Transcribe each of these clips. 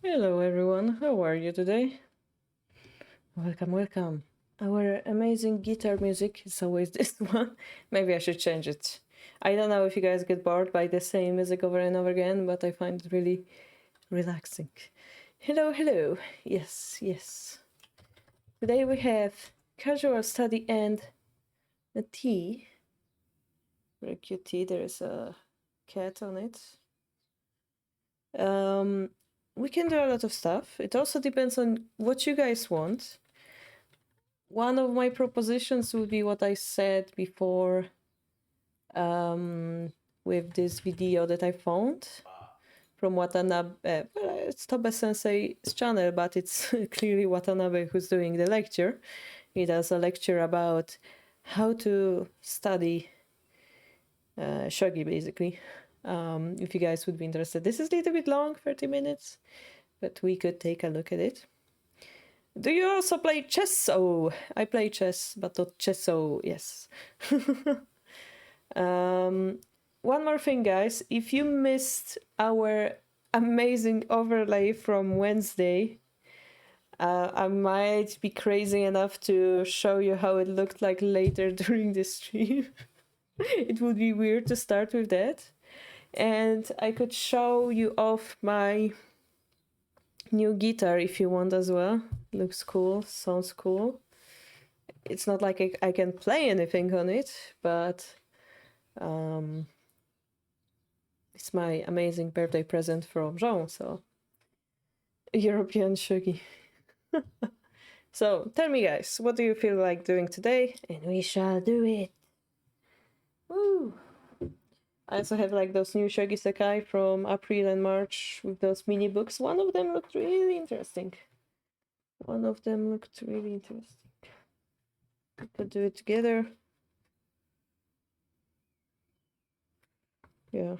Hello everyone, how are you today? Welcome, welcome. Our amazing guitar music is always this one. Maybe I should change it. I don't know if you guys get bored by the same music over and over again, but I find it really relaxing. Hello, hello. Yes, yes. Today we have casual study and a tea. Very cute tea. There's a cat on it. Um, we can do a lot of stuff. It also depends on what you guys want. One of my propositions would be what I said before with this video that I found from Watanabe. Well, it's Tobe Sensei's channel, but it's clearly Watanabe who's doing the lecture. He does a lecture about how to study shogi, basically. If you guys would be interested. This is a little bit long, 30 minutes, but we could take a look at it. Do you also play chess? Oh, I play chess, but not chess. So yes. One more thing, guys. If you missed our amazing overlay from Wednesday, I might be crazy enough to show you how it looked like later during the stream. It would be weird to start with that. And I could show you off my new guitar if you want as well. Looks cool, sounds cool. It's not like I can play anything on it, but it's my amazing birthday present from Jean, so European Shogi. So tell me, guys, what do you feel like doing today? And we shall do it. Woo! I also have like those new Shogi Sekai from April and March with those mini books. One of them looked really interesting. We could do it together. Yeah.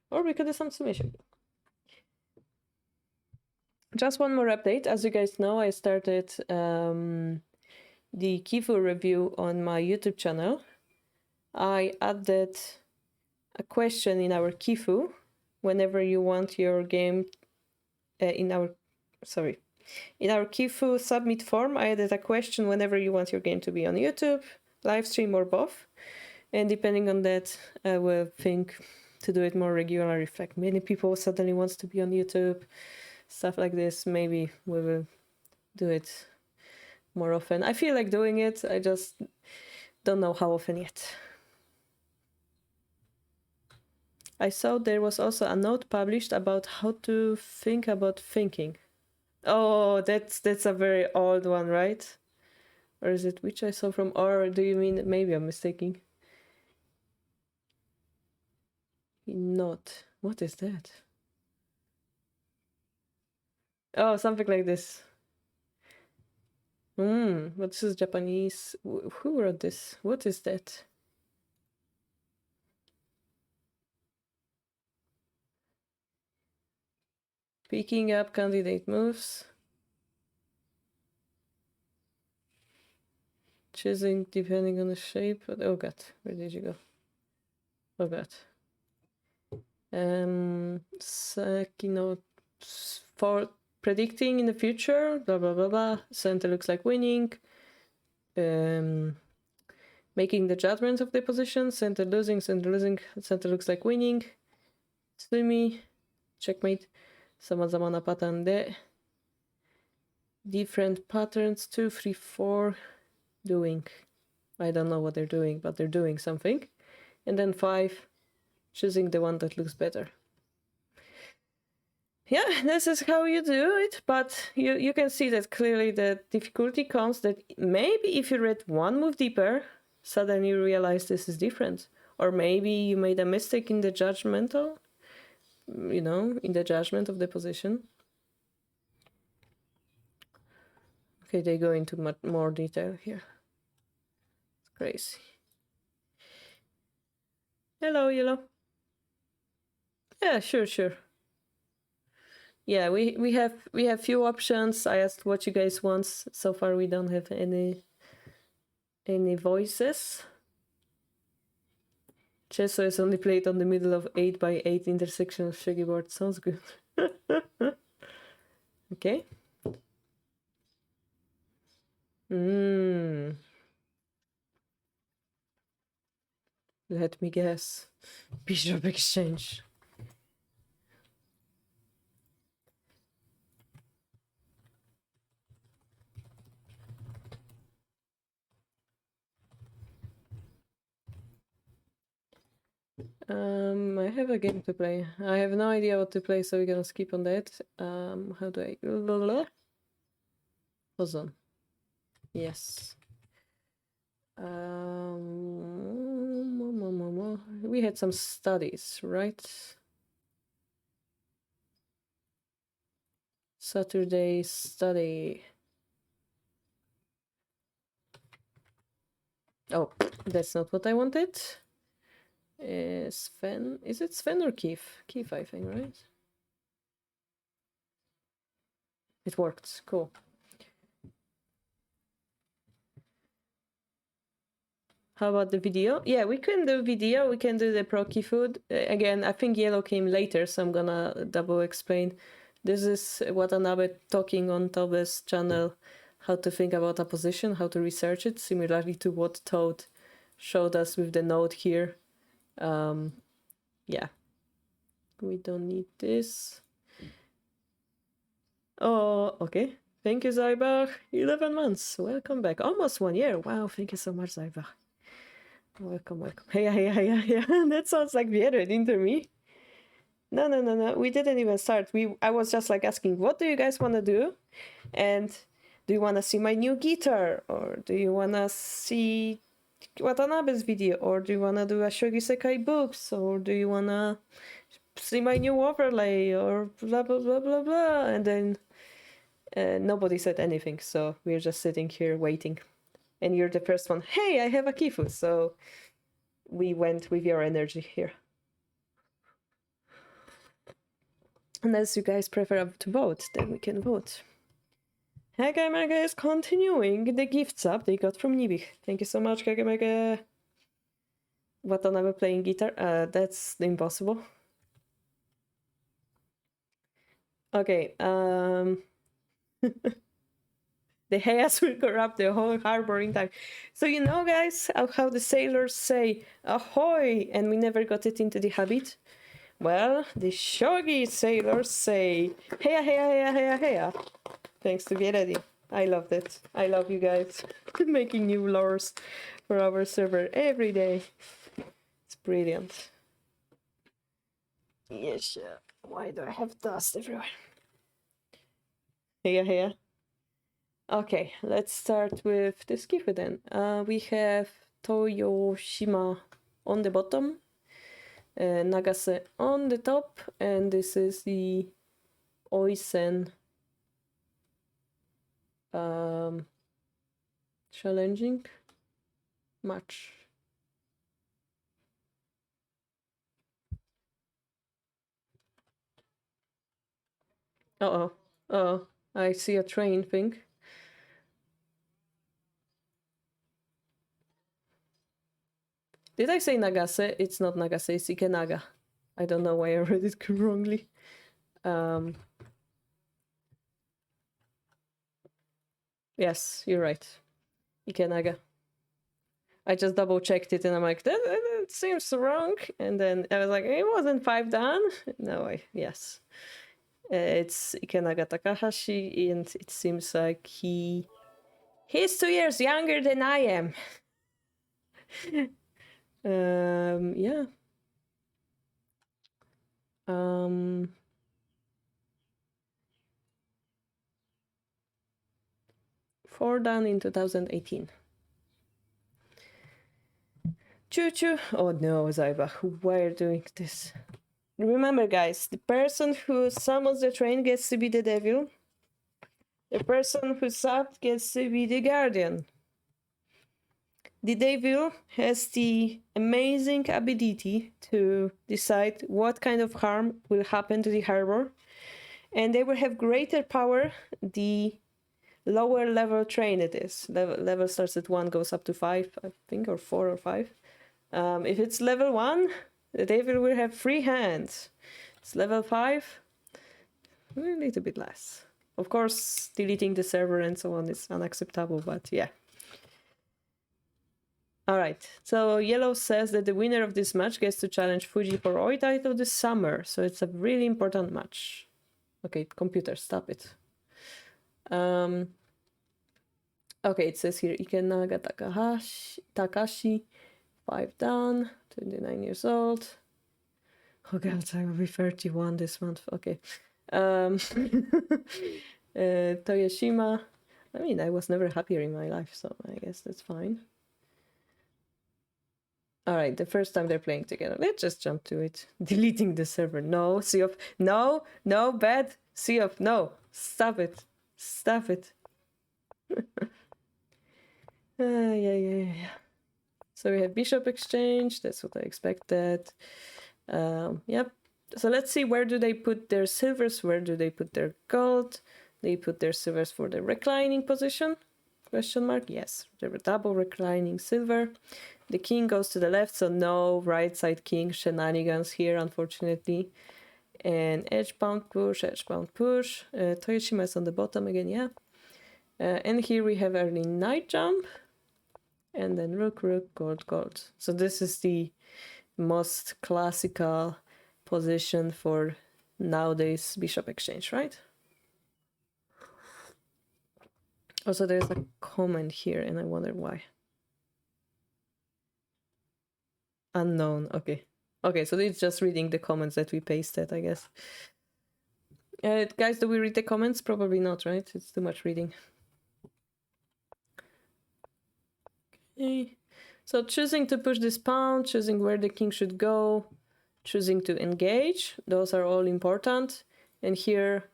Or we could do some submission. Just one more update. As you guys know, I started the Kifu review on my YouTube channel. I added a question in our Kifu whenever you want your game in our Kifu submit form. I added a question whenever you want your game to be on YouTube, live stream, or both. And depending on that, I will think to do it more regular. If like many people suddenly wants to be on YouTube, stuff like this, maybe we will do it more often. I feel like doing it, I just don't know how often yet. I saw there was also a note published about how to think about thinking. Oh, that's a very old one, right? Or is it which I saw from, or do you mean, maybe I'm mistaken? Not. What is that? Oh, something like this. But this is Japanese. Who wrote this? What is that? Picking up candidate moves. Choosing depending on the shape. Oh god, where did you go? Oh god. Sakino for predicting in the future, blah blah blah blah. Center looks like winning. Making the judgment of the position. Center losing. Center looks like winning. Sumi, checkmate. 様々なパターンで different patterns 2, 3, 4 doing. I don't know what they're doing, but they're doing something. And then 5 choosing the one that looks better. Yeah, this is how you do it, but you can see that clearly the difficulty comes that maybe if you read one move deeper, suddenly you realize this is different. Or maybe you made a mistake in the judgmental, in the judgment of the position. Okay, they go into much more detail here. It's crazy. Hello, Yellow. Yeah, sure. Yeah, we have few options. I asked what you guys want. So far, we don't have any voices. Chesso is only played on the middle of 8x8 intersection of Shogi board. Sounds good. Okay. Let me guess. Bishop exchange. I have a game to play. I have no idea what to play, so we're gonna skip on that. How do I... Hold on. Yes. We had some studies, right? Saturday study. Oh, that's not what I wanted. Sven. Is it Sven or Keith? Keith, I think, right? It worked. Cool. How about the video? Yeah, we can do video. We can do the proki food. Again, I think yellow came later, so I'm gonna double explain. This is Watanabe talking on Tobe's channel how to think about a position, how to research it, similarly to what Toad showed us with the note here. Yeah. We don't need this. Oh, okay. Thank you, Zaibach. 11 months. Welcome back. Almost 1 year. Wow, thank you so much, Zaibach. Welcome, welcome. Hey. That sounds like the editing to me. No. We didn't even start. I was just like asking, what do you guys want to do? And do you want to see my new guitar? Or do you want to see Watanabe's video? Or do you want to do a Shogi Sekai books? Or do you want to see my new overlay? Or blah, blah, blah, blah, blah. And then nobody said anything. So we're just sitting here waiting. And you're the first one. Hey, I have a Kifu. So we went with your energy here. Unless you guys prefer to vote, then we can vote. Hagamega is continuing the gifts up they got from Nibik. Thank you so much, Hagamega. Watanabe playing guitar? That's impossible. Okay, the Hayas will corrupt the whole harbor in time. So you know, guys, how the sailors say ahoy, and we never got it into the habit? Well, the Shogi sailors say heya, heya, heya, heya, heya. Thanks to Get Ready. I loved it. I love you guys making new lores for our server every day. It's brilliant. Yes, why do I have dust everywhere? Heya, heya. Okay, let's start with the skiff then. We have Toyoshima on the bottom, Nagase on the top, and this is the Oisen challenging match. Oh, I see a train thing. Did I say Nagase? It's not Nagase, it's Ikenaga. I don't know why I read it wrongly. Yes, you're right. Ikenaga. I just double checked it and I'm like, that seems wrong. And then I was like, it wasn't 5 dan. No, yes. It's Ikenaga Takahashi, and it seems like he's 2 years younger than I am. Yeah. 4 dan in 2018. Choo-choo. Oh no, Zaibach, why are you doing this? Remember, guys, the person who summons the train gets to be the devil. The person who subbed gets to be the guardian. The devil has the amazing ability to decide what kind of harm will happen to the harbor, and they will have greater power the lower level train it is. Level starts at 1, goes up to 5, I think, or 4 or 5. If it's level 1, the devil will have 3 hands. It's level 5, a little bit less. Of course, deleting the server and so on is unacceptable, but yeah. All right, so Yellow says that the winner of this match gets to challenge Fuji for Oi title this summer, so it's a really important match. Okay, computer, stop it. Okay, it says here Ikenaga Takashi, 5 down, 29 years old. Oh god, I will be 31 this month. Okay. Toyoshima. I mean, I was never happier in my life, so I guess that's fine. All right, the first time they're playing together. Let's just jump to it. Deleting the server. No, Seof. No, bad. Seof, no. Stop it. Stop it. Yeah. So we have bishop exchange. That's what I expected. Yep. So let's see, where do they put their silvers? Where do they put their gold? They put their silvers for the reclining position? Question mark. Yes, the double reclining silver. The king goes to the left, so no right side king shenanigans here, unfortunately. And edge-bound push, Toyoshima is on the bottom again, yeah. And here we have early knight jump. And then rook, gold. So this is the most classical position for nowadays bishop exchange, right? Also, there's a comment here, and I wonder why. Unknown, okay. Okay, so it's just reading the comments that we pasted, I guess. Guys, do we read the comments? Probably not, right? It's too much reading. Okay. So choosing to push this pawn, choosing where the king should go, choosing to engage, those are all important. And here,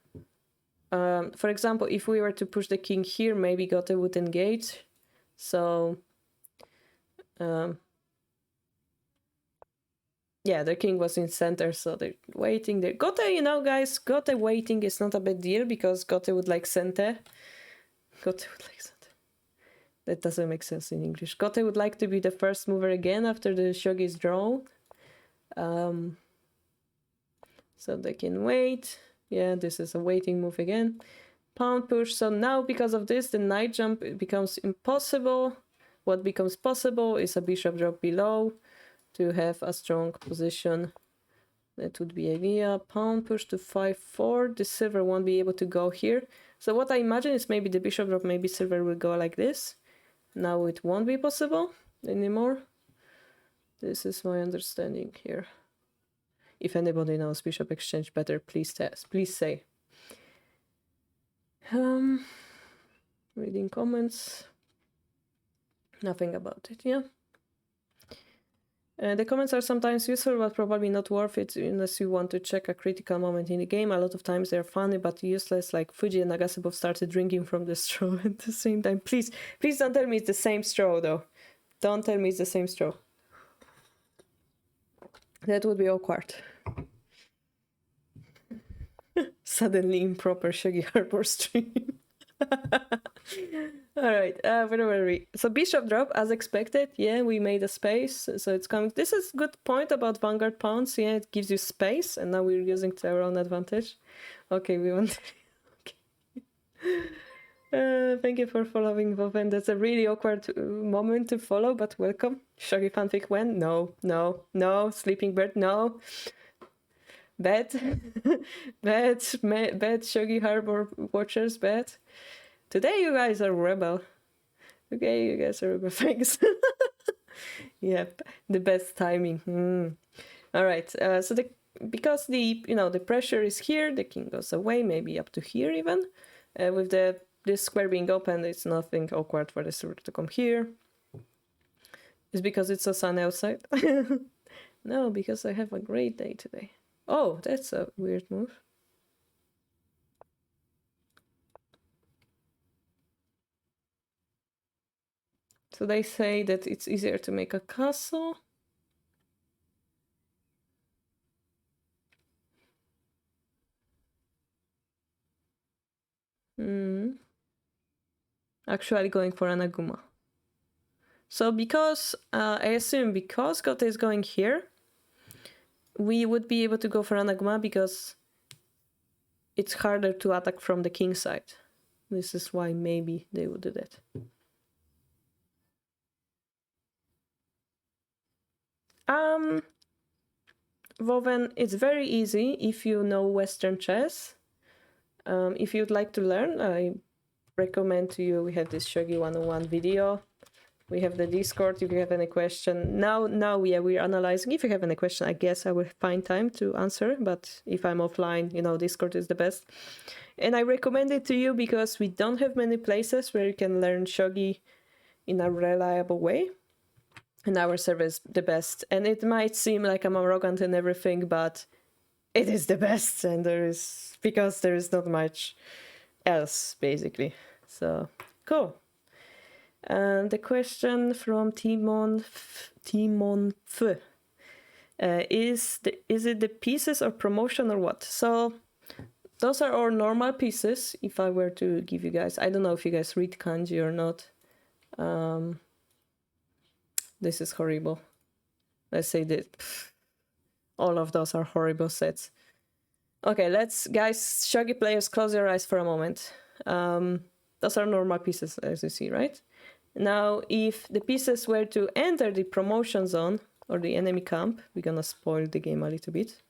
for example, if we were to push the king here, maybe Gote would engage. So, yeah, the king was in center, so they're waiting there. Gote, you know, guys, Gote waiting is not a bad deal because Gote would like center. Gote would like center. That doesn't make sense in English. Gote would like to be the first mover again after the shogi is drawn. So they can wait. Yeah, this is a waiting move again. Pawn push. So now because of this, the knight jump becomes impossible. What becomes possible is a bishop drop below to have a strong position. That would be idea. Pawn push to 5-4. The silver won't be able to go here. So what I imagine is maybe the bishop drop, maybe silver will go like this. Now it won't be possible anymore. This is my understanding here. If anybody knows bishop exchange better, please say. Reading comments. Nothing about it, yeah. The comments are sometimes useful, but probably not worth it unless you want to check a critical moment in the game. A lot of times they're funny but useless, like Fuji and Nagase both started drinking from the straw at the same time. Please don't tell me it's the same straw, though. Don't tell me it's the same straw. That would be awkward. Suddenly improper Shogi Harbour stream. All right, where were we? So bishop drop, as expected. Yeah, we made a space, so it's coming. This is good point about vanguard pawns. Yeah, it gives you space, and now we're using to our own advantage. Okay, we want. Okay. Thank you for following, Voven. That's a really awkward moment to follow, but welcome. Shogi fanfic when? No. Sleeping bird, no. Bad Shogi Harbour watchers, bad. Today you guys are rebel. Okay, you guys are rebel. Thanks. Yep, the best timing. All right. So because the pressure is here, the king goes away, maybe up to here even. With this square being open, it's nothing awkward for the silver to come here. It's because it's a sun outside. No, because I have a great day today. Oh, that's a weird move. So they say that it's easier to make a castle. Actually going for an Aguma. So because, I assume because Gote is going here, we would be able to go for an Aguma because it's harder to attack from the king side. This is why maybe they would do that. Woven, it's very easy if you know Western chess. If you'd like to learn, I recommend to you, we have this Shogi 101 video. We have the Discord if you have any question. Now, yeah, we're analyzing. If you have any question, I guess I will find time to answer. But if I'm offline, you know, Discord is the best. And I recommend it to you because we don't have many places where you can learn Shogi in a reliable way. And our server is the best. And it might seem like I'm arrogant and everything, but it is the best. And because there is not much else, basically. So, cool. And the question from Timon F is it the pieces or promotion or what? So those are our normal pieces. If I were to give you guys, I don't know if you guys read kanji or not. This is horrible. Let's say that all of those are horrible sets. Okay, let's, guys, Shogi players, close your eyes for a moment. Those are normal pieces, as you see, right? Now, if the pieces were to enter the promotion zone or the enemy camp, we're gonna spoil the game a little bit.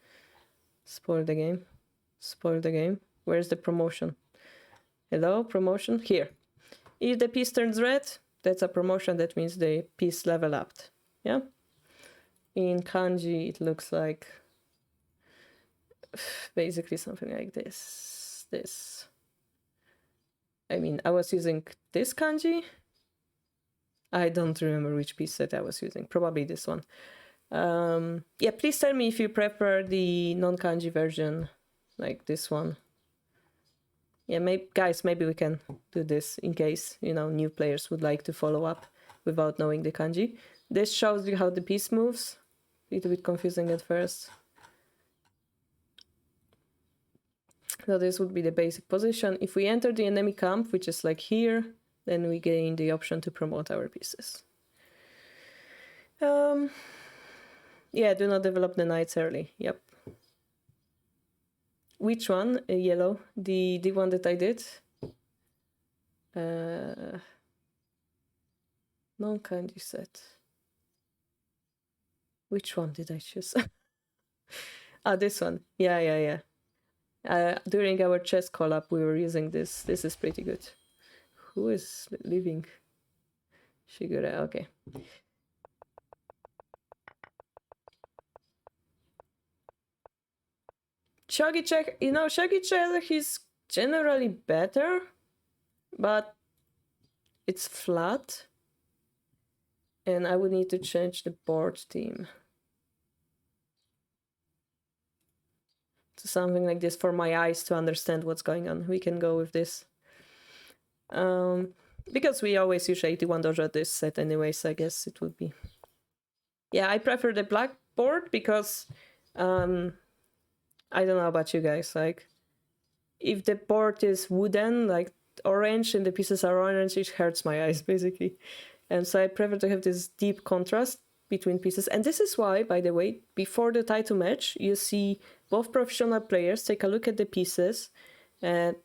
Spoil the game. Spoil the game. Where's the promotion? Hello, promotion? Here. If the piece turns red, that's a promotion. That means the piece level up. Yeah? In kanji, it looks like basically something like this. This. I mean, I was using this kanji. I don't remember which piece set I was using. Probably this one. Yeah, please tell me if you prefer the non-kanji version, like this one. Yeah, guys, maybe we can do this in case, you know, new players would like to follow up without knowing the kanji. This shows you how the piece moves. A little bit confusing at first. So this would be the basic position. If we enter the enemy camp, which is like here, then we gain the option to promote our pieces. Yeah, do not develop the knights early. Yep. Which one? Yellow. The one that I did. Non-kanji set. Which one did I choose? This one. Yeah. During our chess collab, we were using this. This is pretty good. Who is leaving? Shigure, okay. Shogi check, you know, Shogi check is generally better, but it's flat. And I would need to change the board theme to something like this for my eyes to understand what's going on. We can go with this. Because we always use 81 dojo this set anyways, I guess it would be. Yeah, I prefer the black board because I don't know about you guys, like if the board is wooden, like orange and the pieces are orange, it hurts my eyes basically. And so I prefer to have this deep contrast between pieces. And this is why, by the way, before the title match, you see both professional players take a look at the pieces and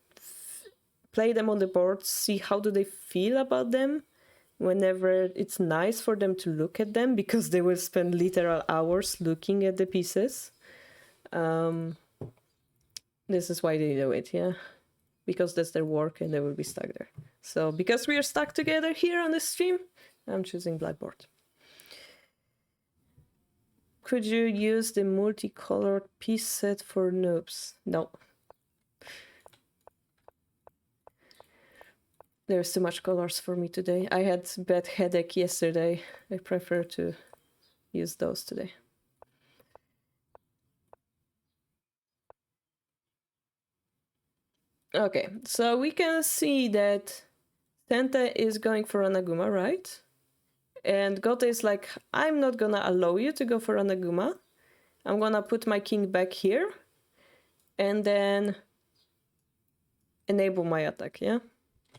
play them on the board, see how do they feel about them whenever it's nice for them to look at them, because they will spend literal hours looking at the pieces. This is why they do it, yeah, because that's their work and they will be stuck there. So because we are stuck together here on the stream, I'm choosing blackboard. Could you use the multicolored piece set for noobs? No. There's too much colors for me today. I had bad headache yesterday. I prefer to use those today. Okay, so we can see that Tente is going for Anaguma, right? And Gote is like, I'm not gonna allow you to go for Anaguma. I'm gonna put my king back here and then enable my attack, yeah?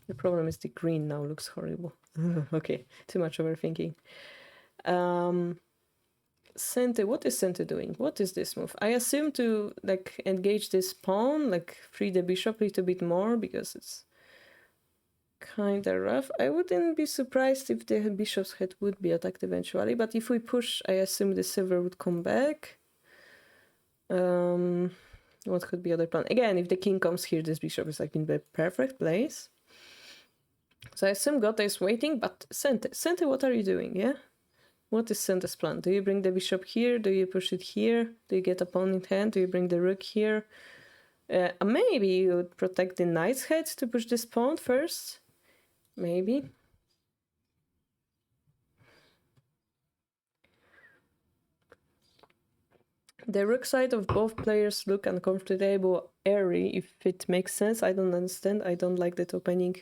The problem is the green now looks horrible. Okay, too much overthinking. Sente, what is Sente doing? What is this move? I assume to like engage this pawn, like free the bishop a little bit more because it's kinda rough. I wouldn't be surprised if the bishop's head would be attacked eventually, but if we push, I assume the silver would come back. What could be other plan? Again, if the king comes here, this bishop is like in the perfect place. So I assume Gotha is waiting, but Sente, what are you doing, yeah? What is Sente's plan? Do you bring the bishop here? Do you push it here? Do you get a pawn in hand? Do you bring the rook here? Maybe you would protect the knight's head to push this pawn first. Maybe. The rook side of both players look uncomfortable early, if it makes sense. I don't understand. I don't like that opening.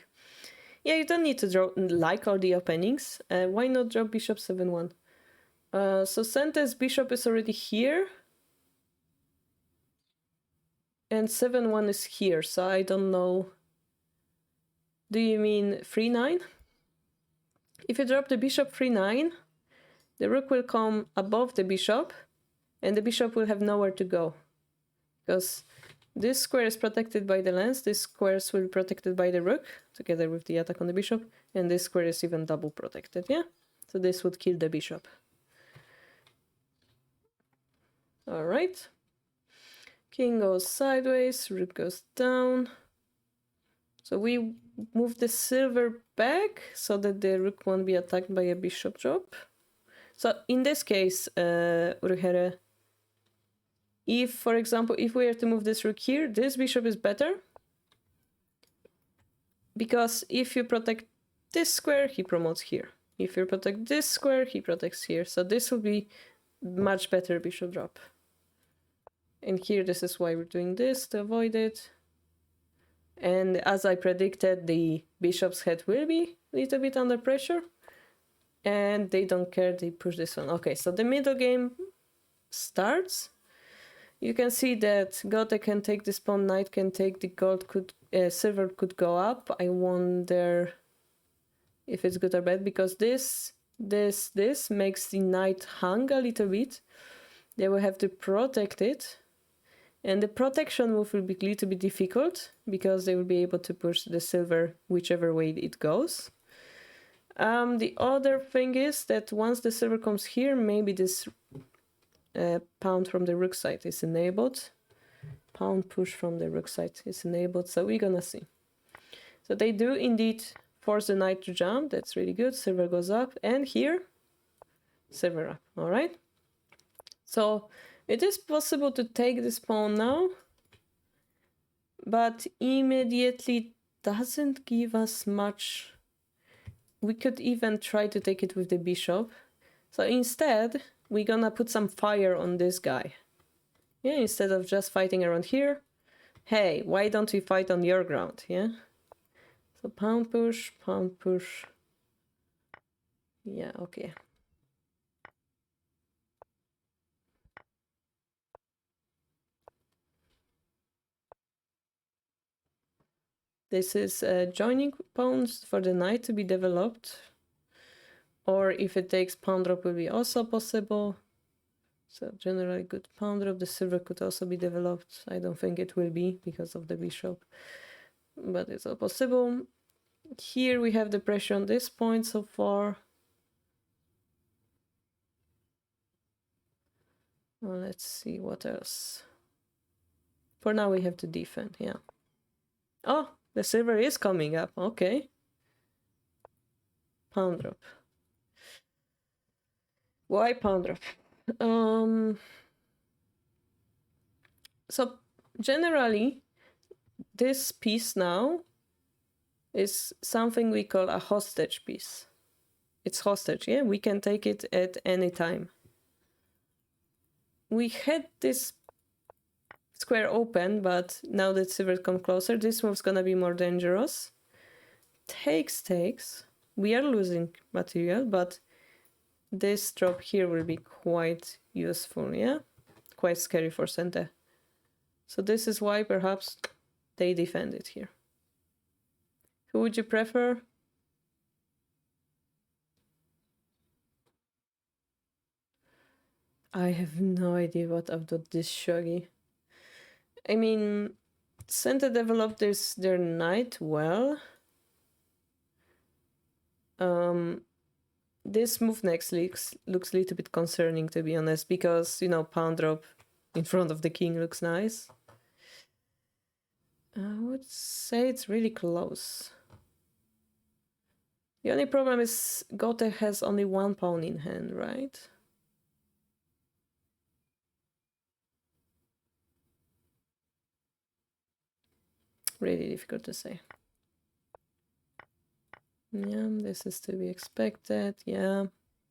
Yeah, you don't need to draw like all the openings. Why not draw bishop 7-1? So Sente's bishop is already here. And 7-1 is here, so I don't know. Do you mean 3-9? If you drop the bishop 3-9, the rook will come above the bishop, and the bishop will have nowhere to go. Because this square is protected by the lance, this square will be protected by the rook, together with the attack on the bishop, and this square is even double protected, yeah? So this would kill the bishop. Alright. King goes sideways, rook goes down. So we move the silver back so that the rook won't be attacked by a bishop drop. So in this case, Uruhere, if, for example, if we are to move this rook here, this bishop is better. Because if you protect this square, he promotes here. If you protect this square, he protects here. So this will be much better bishop drop. And here, this is why we're doing this, to avoid it. And as I predicted, the bishop's head will be a little bit under pressure. And they don't care, they push this one. Okay, so the middle game starts. You can see that Gotha can take this pawn, knight can take, the gold could, silver could go up. I wonder if it's good or bad, because this makes the knight hang a little bit. They will have to protect it. And the protection move will be a little bit difficult, because they will be able to push the silver whichever way it goes. The other thing is that once the silver comes here, maybe this pawn from the rook side is enabled. Pawn push from the rook side is enabled, so we're gonna see. So they do indeed force the knight to jump, that's really good. Silver goes up, and here, silver up, all right? So it is possible to take this pawn now, but immediately doesn't give us much. We could even try to take it with the bishop. So instead, we're gonna put some fire on this guy. Yeah, instead of just fighting around here. Hey, why don't we fight on your ground, yeah? So pawn push, pawn push. Yeah, okay. This is joining pawns for the knight to be developed. Or if it takes pawn drop will be also possible. So generally good pawn drop. The silver could also be developed. I don't think it will be because of the bishop. But it's all possible. Here we have the pressure on this point so far. Well, let's see what else. For now we have to defend, yeah. Oh, the silver is coming up, okay. Pawn drop. Why pawn drop? So generally, this piece now is something we call a hostage piece. It's hostage, yeah? We can take it at any time. We had this square open, but now that silver come closer, this move's gonna be more dangerous. Takes. We are losing material, but this drop here will be quite useful, yeah? Quite scary for Sente. So this is why perhaps they defend it here. Who would you prefer? I have no idea what outdot this Shogi. I mean, Senta developed their knight well. This move next looks a little bit concerning, to be honest, because, you know, pawn drop in front of the king looks nice. I would say it's really close. The only problem is Gote has only one pawn in hand, right? Really difficult to say. Yeah, this is to be expected. Yeah,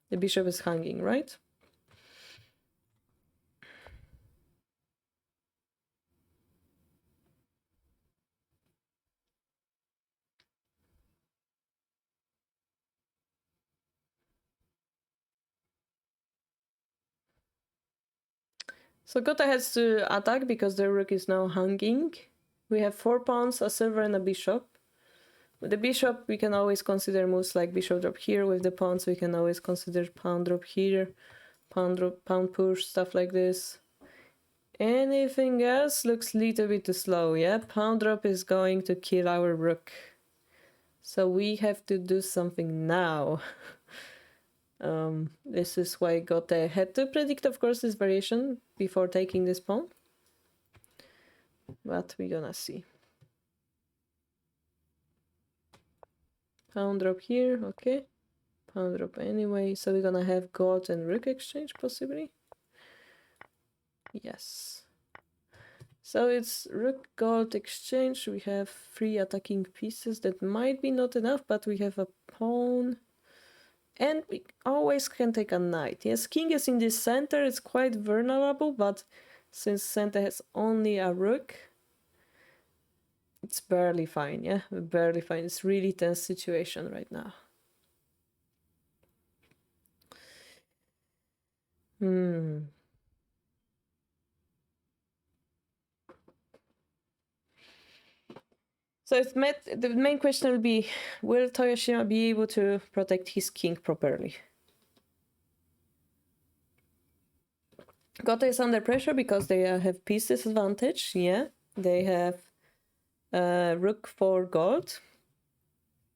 the bishop is hanging, right? So Gote has to attack because the rook is now hanging. We have 4 pawns, a silver and a bishop. With the bishop, we can always consider moves like bishop drop here. With the pawns, we can always consider pawn drop here, pawn drop, pawn push, stuff like this. Anything else looks a little bit too slow, yeah? Pawn drop is going to kill our rook. So we have to do something now. This is why Gote had to predict, of course, this variation before taking this pawn. But we're gonna see. Pawn drop here, okay. Pawn drop anyway. So we're gonna have gold and rook exchange, possibly. Yes. So it's rook gold exchange. We have 3 attacking pieces. That might be not enough, but we have a pawn. And we always can take a knight. Yes, king is in the center. It's quite vulnerable, but since center has only a rook, it's barely fine, yeah? Barely fine. It's really tense situation right now. So the main question will be, will Toyoshima be able to protect his king properly? Goto is under pressure because they have piece disadvantage, yeah. They have rook for gold,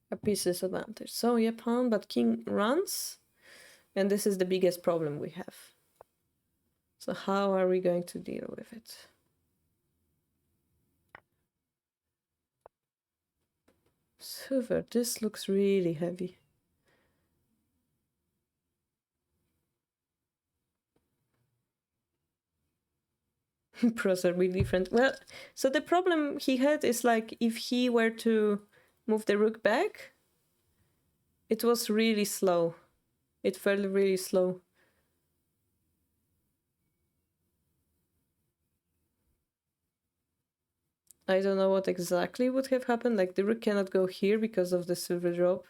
a piece disadvantage. So yeah, pawn, but king runs, and this is the biggest problem we have. So how are we going to deal with it? Super, this looks really heavy. Pros are really different. Well, so the problem he had is like if he were to move the rook back, it was really slow. It felt really slow. I don't know what exactly would have happened. Like the rook cannot go here because of the silver drop.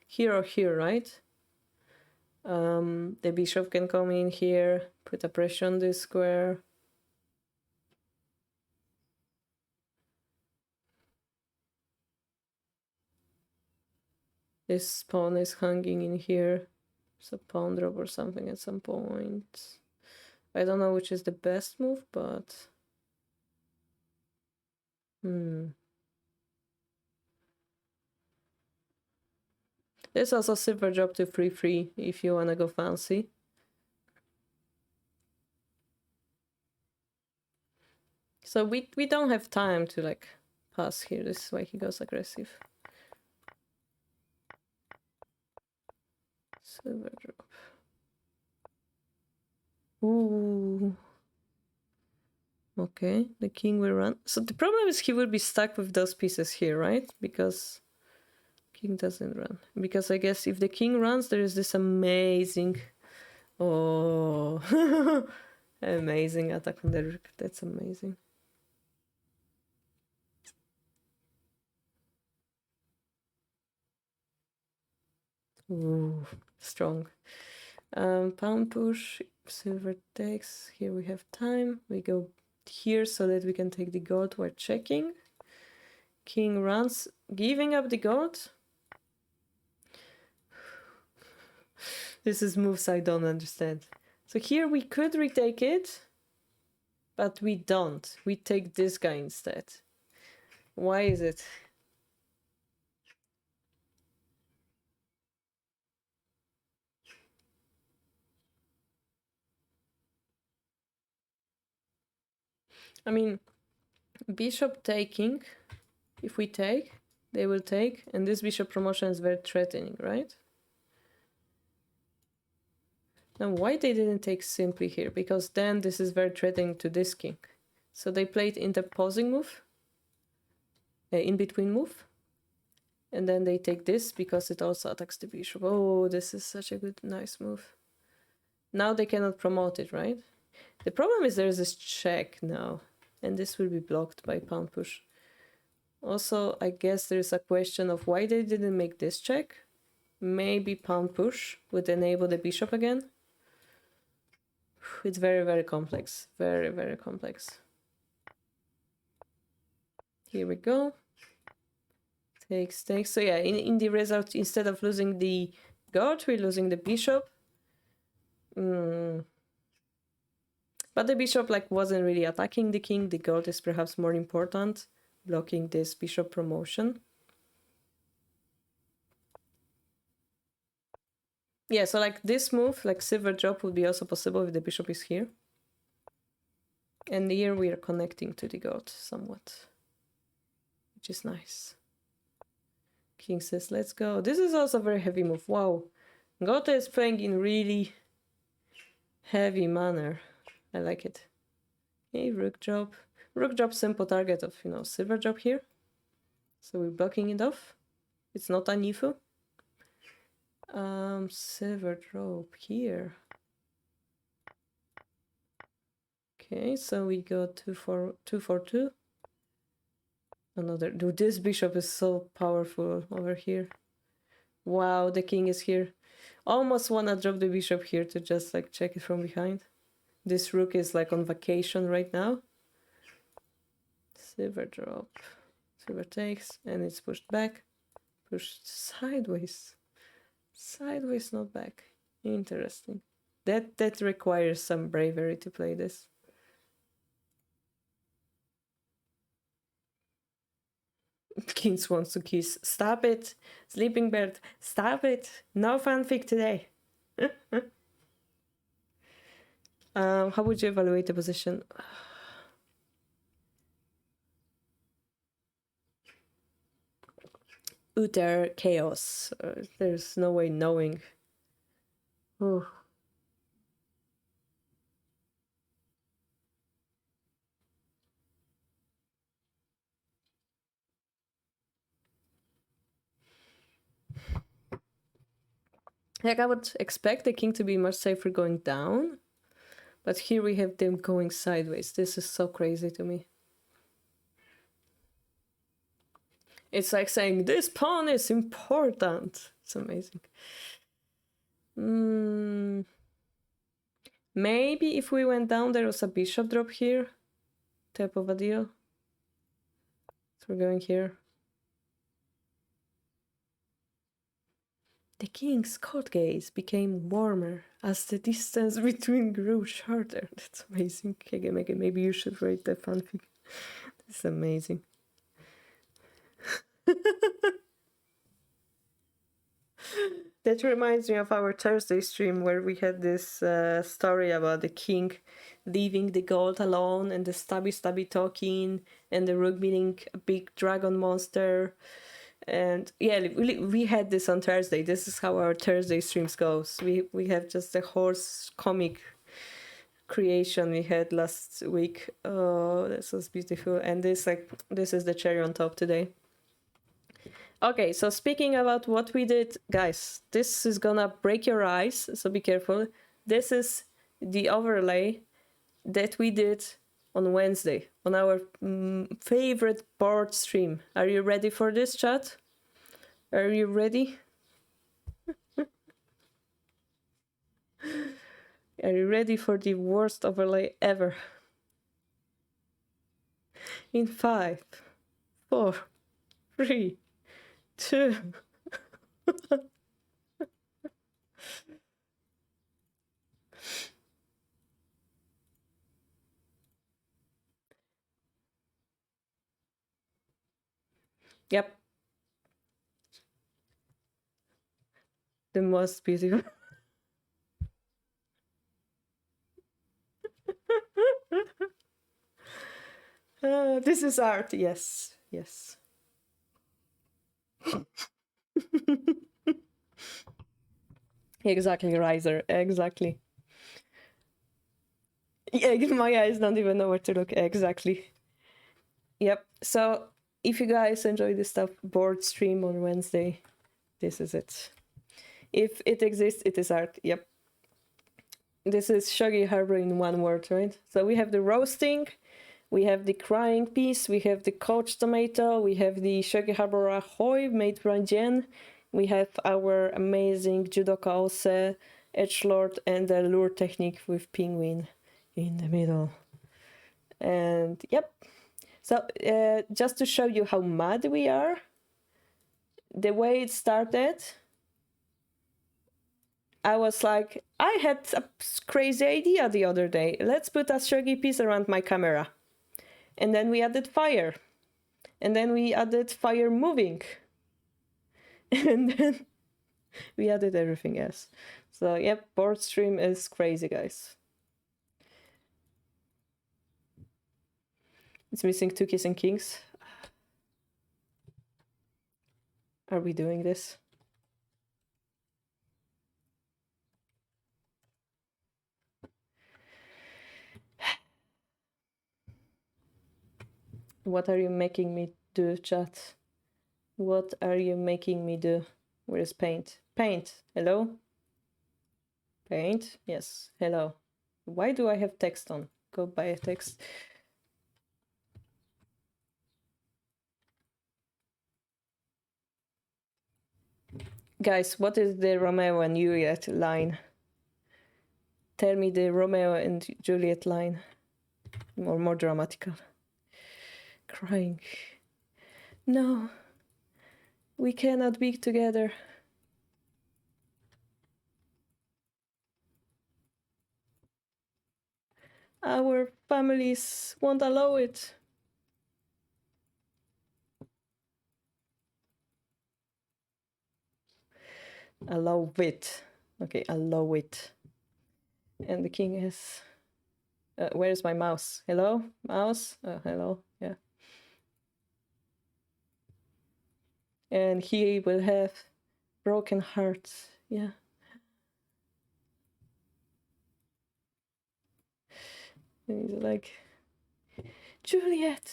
Here or here, right? The bishop can come in here, put a pressure on this square. This pawn is hanging in here. It's a pawn drop or something at some point. I don't know which is the best move, but... There's also silver drop to 3-3 if you wanna go fancy. So we don't have time to like pass here. This is why he goes aggressive. Silver drop. Ooh. Okay, the king will run. So the problem is he will be stuck with those pieces here, right? Because king doesn't run. Because I guess if the king runs, there is this amazing... Oh... amazing attack on the rook. That's amazing. Ooh, strong. Pawn push, silver takes. Here we have time. We go here so that we can take the gold while checking. King runs, giving up the gold. This is moves I don't understand. So here we could retake it, but we don't. We take this guy instead. Why is it? I mean, bishop taking, if we take, they will take, and this bishop promotion is very threatening, right? Now, why they didn't take simply here? Because then this is very threatening to this king. So they played interposing move, in between move, and then they take this because it also attacks the bishop. Oh, this is such a good, nice move. Now they cannot promote it, right? The problem is there's this check now, and this will be blocked by pawn push. Also, I guess there's a question of why they didn't make this check. Maybe pawn push would enable the bishop again. It's very, very complex. Very, very complex. Here we go. Takes. So yeah, in the result, instead of losing the god, we're losing the bishop. But the bishop wasn't really attacking the king. The god is perhaps more important, blocking this bishop promotion. Yeah, so this move, silver drop, would be also possible if the bishop is here. And here we are connecting to the god somewhat, which is nice. King says, let's go. This is also a very heavy move. Wow. God is playing in really heavy manner. I like it. Okay, rook drop. Rook drop, simple target of, silver drop here. So we're blocking it off. It's not an Ifu. Silver drop here. Okay, so we got 2-4-2. Another. Dude, this bishop is so powerful over here. Wow, the king is here. Almost wanna drop the bishop here to just check it from behind. This rook is on vacation right now. Silver drop. Silver takes, and it's pushed back. Pushed sideways. Sideways, not back. Interesting. That requires some bravery to play this. Kings wants to kiss. Stop it. Sleeping bird. Stop it. No fanfic today. How would you evaluate the position? Utter chaos. There's no way knowing. Ooh. I would expect the king to be much safer going down, but here we have them going sideways. This is so crazy to me. It's like saying, this pawn is important. It's amazing. Maybe if we went down, there was a bishop drop here. Type of a deal. So we're going here. The king's court gaze became warmer as the distance between grew shorter. That's amazing. Okay, maybe you should write the fanfic. That's amazing. That reminds me of our Thursday stream where we had this story about the king leaving the gold alone and the stabby talking and the rook being a big dragon monster. And yeah, we had this on Thursday. This is how our Thursday streams goes. We have just a horse comic creation we had last week. Oh, this was beautiful. And this is the cherry on top today. Okay, so speaking about what we did, guys, this is gonna break your eyes, so be careful. This is the overlay that we did on Wednesday on our favorite board stream. Are you ready for this, chat? Are you ready? Are you ready for the worst overlay ever? In 5, 4, 3, 2. Yep. The most beautiful. This is art. Yes. Yes. Exactly, Riser. Exactly. Yeah, my eyes don't even know where to look. Exactly. Yep. So if you guys enjoy this stuff, board stream on Wednesday, this is it. If it exists, it is art. Yep. This is Shogi Harbour in one word, right? So we have the roasting, we have the crying piece, we have the coach tomato, we have the Shogi Harbour Ahoy made by Jen, we have our amazing judoka Ose, edgelord, and the lure technique with penguin in the middle. And yep. So just to show you how mad we are, the way it started, I was like, I had a crazy idea the other day. Let's put a shogi piece around my camera. And then we added fire. And then we added fire moving. And then we added everything else. So, yep, board stream is crazy, guys. It's missing two kissing kings. Are we doing this? What are you making me do, chat? What are you making me do? Where is paint? Paint, hello? Paint, yes, hello. Why do I have text on? Go buy a text. Guys, what is the Romeo and Juliet line? Tell me the Romeo and Juliet line. More dramatical. Crying. No. We cannot be together. Our families won't allow it. Allow it. Okay, allow it. And the king is... where's my mouse? Hello? Mouse? Hello? Yeah. And he will have broken hearts. Yeah. And he's like... Juliet!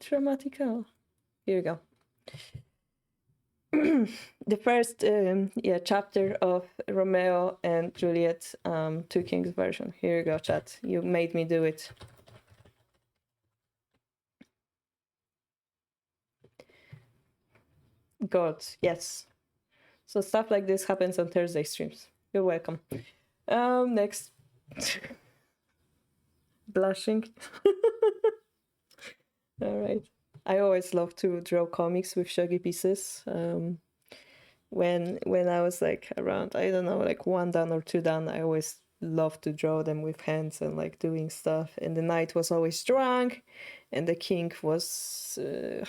Dramatical. Here we go. The first chapter of Romeo and Juliet Two Kings version. Here you go, chat. You made me do it. God, yes. So stuff like this happens on Thursday streams. You're welcome. Next. Blushing. All right. I always love to draw comics with shogi pieces. When I was like around, I don't know, like 1 dan or 2 dan, I always loved to draw them with hands and like doing stuff. And the knight was always drunk, and the king was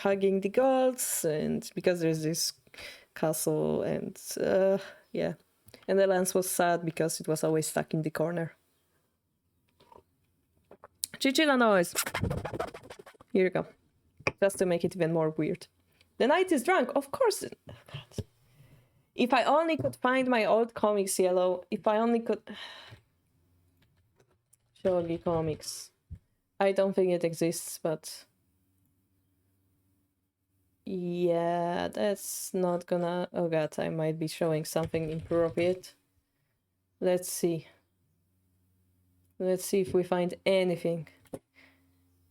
hugging the gods, and because there's this castle, and yeah. And the lance was sad because it was always stuck in the corner. Chichila noise. Here you go. Just to make it even more weird. The knight is drunk, of course. Oh, God. If I only could find my old comics, Yellow. If I only could... Shogi comics. I don't think it exists, but... Yeah, that's not gonna... Oh god, I might be showing something inappropriate. Let's see. Let's see if we find anything.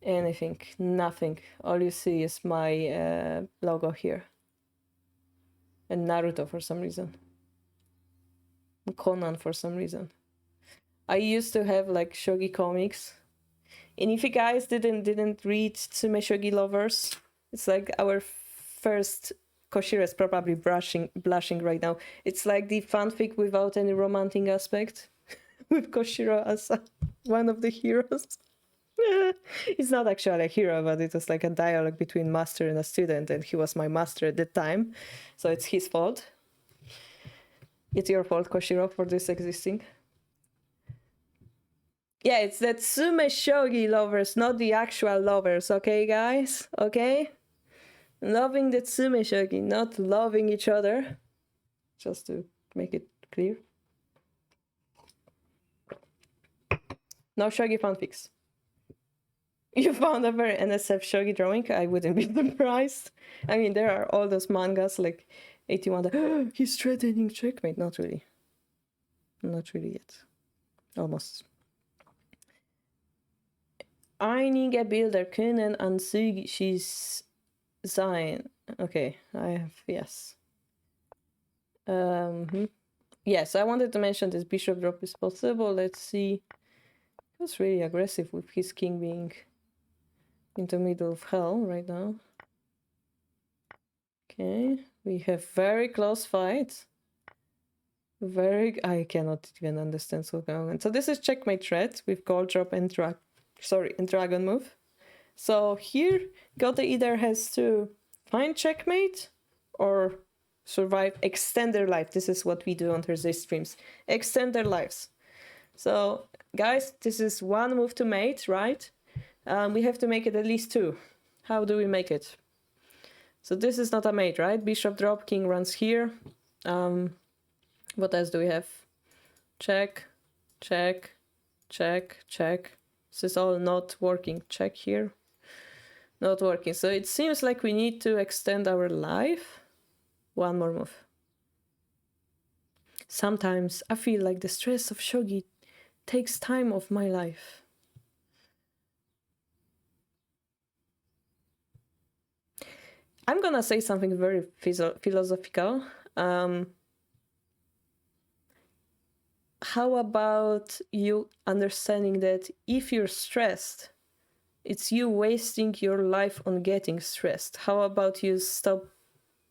Anything. Nothing. All you see is my logo here. And Naruto for some reason. Conan for some reason. I used to have like shogi comics. And if you guys didn't read Tsume Shogi Lovers, it's like our first... Koshiro is probably blushing right now. It's like the fanfic without any romantic aspect. With Koshiro as one of the heroes. He's not actually a hero, but it was like a dialogue between master and a student, and he was my master at the time, so it's his fault. It's your fault, Koshiro, for this existing. Yeah, it's the Tsume Shogi lovers, not the actual lovers, okay, guys? Okay? Loving the Tsume Shogi, not loving each other. Just to make it clear. No Shogi fanfics. You found a very NSF Shogi drawing? I wouldn't be surprised. I mean, there are all those mangas like 81 that, he's threatening checkmate. Not really. Not really yet. Almost. Einige Bilder können anzüglich sein. Okay, I have, yes. Yes, I wanted to mention this bishop drop is possible. Let's see. He was really aggressive with his king being in the middle of hell right now. Okay, we have very close fight. I cannot even understand what's going on. So this is checkmate threat with gold drop and dragon move. So here, Gote either has to find checkmate or survive, extend their life. This is what we do on Thursday streams. Extend their lives. So, guys, this is one move to mate, right? We have to make it at least two. How do we make it? So this is not a mate, right? Bishop drop, king runs here. What else do we have? Check, check, check, check. This is all not working. Check here. Not working. So it seems like we need to extend our life. One more move. Sometimes I feel like the stress of shogi takes time of my life. I'm gonna say something very philosophical. How about you understanding that if you're stressed, it's you wasting your life on getting stressed? How about you stop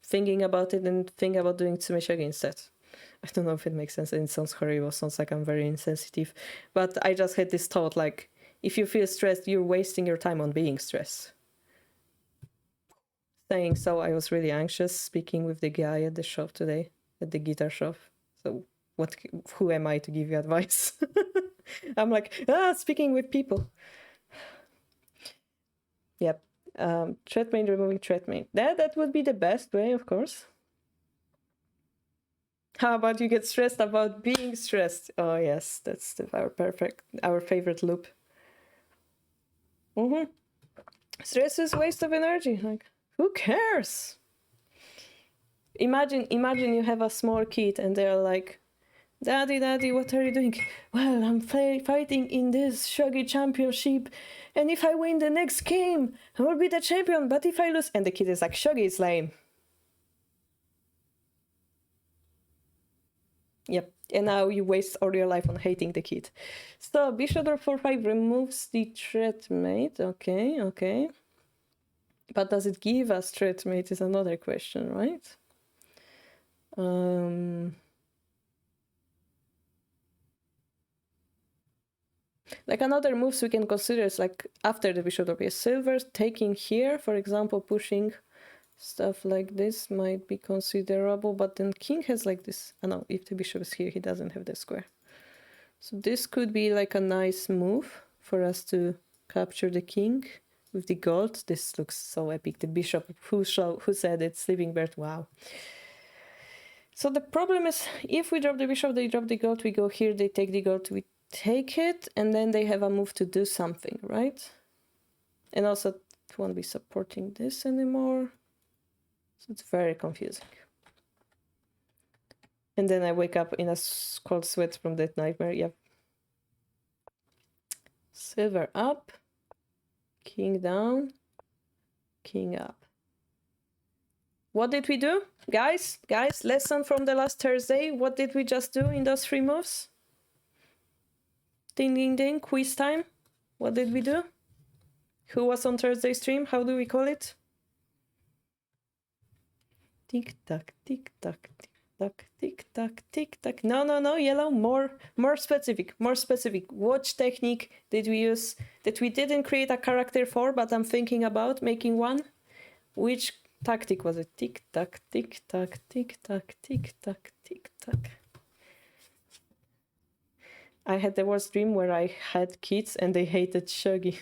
thinking about it and think about doing tsumeshogi instead? I don't know if it makes sense and it sounds horrible, it sounds like I'm very insensitive, but I just had this thought, like, if you feel stressed, you're wasting your time on being stressed. Saying so, I was really anxious speaking with the guy at the shop today, at the guitar shop. So who am I to give you advice? I'm like, speaking with people. Yep. Threat removing threat main. That would be the best way, of course. How about you get stressed about being stressed? Oh yes, that's our favorite loop. Stress is waste of energy. Like, who cares? Imagine you have a small kid and they're like, Daddy, what are you doing? Well, I'm fighting in this Shogi championship, and if I win the next game, I will be the champion, but if I lose... And the kid is like, Shogi is lame. Yep, and now you waste all your life on hating the kid. So, bishop d4-5 removes the threat mate. Okay. But does it give us threat mate is another question, right? Like another moves we can consider is like after the bishop drop is silver, taking here, for example, pushing stuff like this might be considerable, but then king has like this. Oh no, if the bishop is here, he doesn't have the square. So this could be like a nice move for us to capture the king with the gold. This looks so epic. The bishop, who said it? Sleeping Bird, wow. So the problem is, if we drop the bishop, they drop the gold, we go here, they take the gold, we take it, and then they have a move to do something, right? And also, it won't be supporting this anymore. So it's very confusing. And then I wake up in a cold sweat from that nightmare, yep. Silver up, king down, king up. What did we do? Guys, lesson from the last Thursday. What did we just do in those 3 moves? Ding, ding, ding, quiz time. What did we do? Who was on Thursday stream? How do we call it? Tick, tock, tick, tock, tick, tock, tick tock, tick tock. No, yellow. More specific. What technique did we use that we didn't create a character for, but I'm thinking about making one? Which tactic was it? Tick tock, tick tock, tick tock, tick tock, tick tock. I had the worst dream where I had kids and they hated Shogi.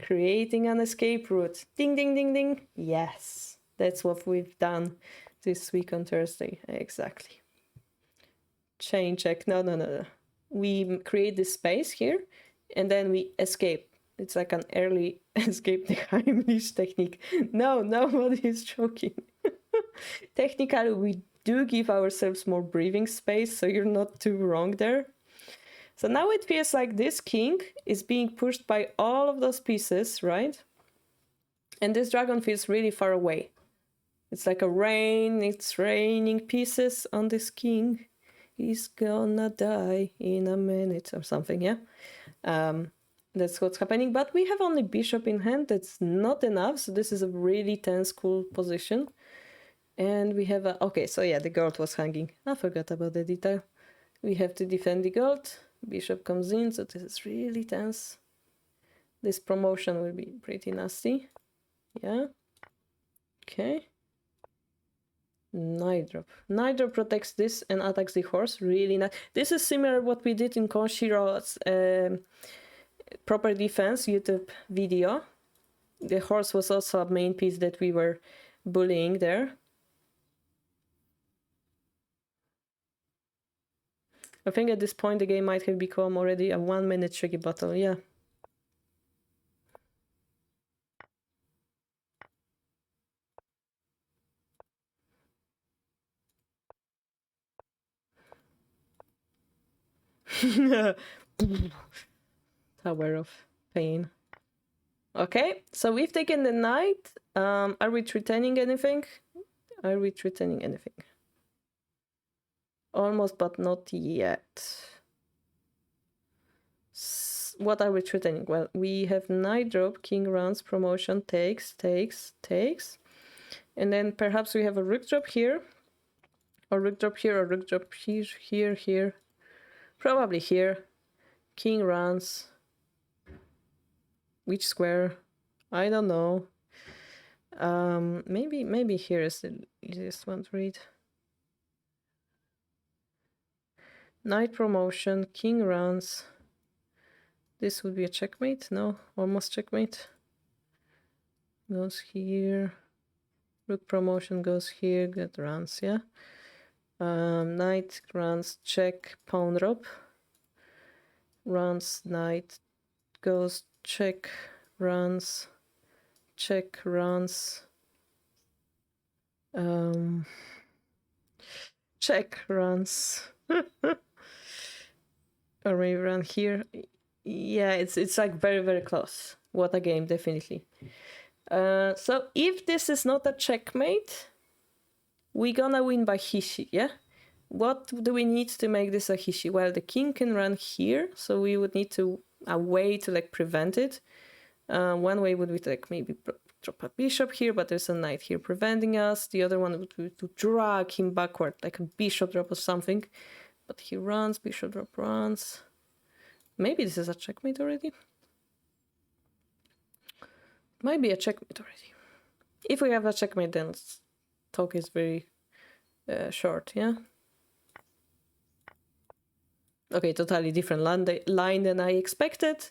Creating an escape route. Ding, ding, ding, ding. Yes, that's what we've done this week on Thursday. Exactly. Chain check. No. We create this space here and then we escape. It's like an early escape the Heimlich technique. No, nobody is joking. Technically, we do give ourselves more breathing space, so you're not too wrong there. So now it feels like this king is being pushed by all of those pieces, right? And this dragon feels really far away. It's like it's raining pieces on this king. He's gonna die in a minute or something, yeah? That's what's happening. But we have only bishop in hand. That's not enough. So this is a really tense, cool position. And we have okay, so yeah, the gold was hanging. I forgot about the detail. We have to defend the gold. Bishop comes in, so this is really tense. This promotion will be pretty nasty. Yeah. Okay. Knight drop. Knight drop protects this and attacks the horse. Really nice. This is similar to what we did in Konshiro's proper defense YouTube video. The horse was also a main piece that we were bullying there. I think at this point the game might have become already a 1 minute tricky battle, yeah. Tower of pain. Okay, so we've taken the knight. Are we threatening anything? Almost, but not yet. What are we threatening? Well, we have knight drop, king runs, promotion, takes. And then perhaps we have a rook drop here. Or rook drop here, or rook drop here. Probably here. King runs. Which square? I don't know. Maybe here is the easiest one to read. Knight promotion, king runs. This would be a checkmate. No, almost checkmate. Goes here. Rook promotion goes here. Get runs, yeah. Knight runs, check, pawn drop. Runs, knight goes, check, runs, check, runs. Check, runs. Or maybe run here. Yeah, it's like very, very close. What a game, definitely. So if this is not a checkmate, we're gonna win by Hishi, yeah? What do we need to make this a Hishi? Well, the king can run here, so we would need a way to like prevent it. One way would be to like maybe drop a bishop here, but there's a knight here preventing us. The other one would be to drag him backward, like a bishop drop or something. But he runs, bishop drop runs. Maybe this is a checkmate already. Might be a checkmate already. If we have a checkmate, then talk is very short, yeah? Okay, totally different line than I expected,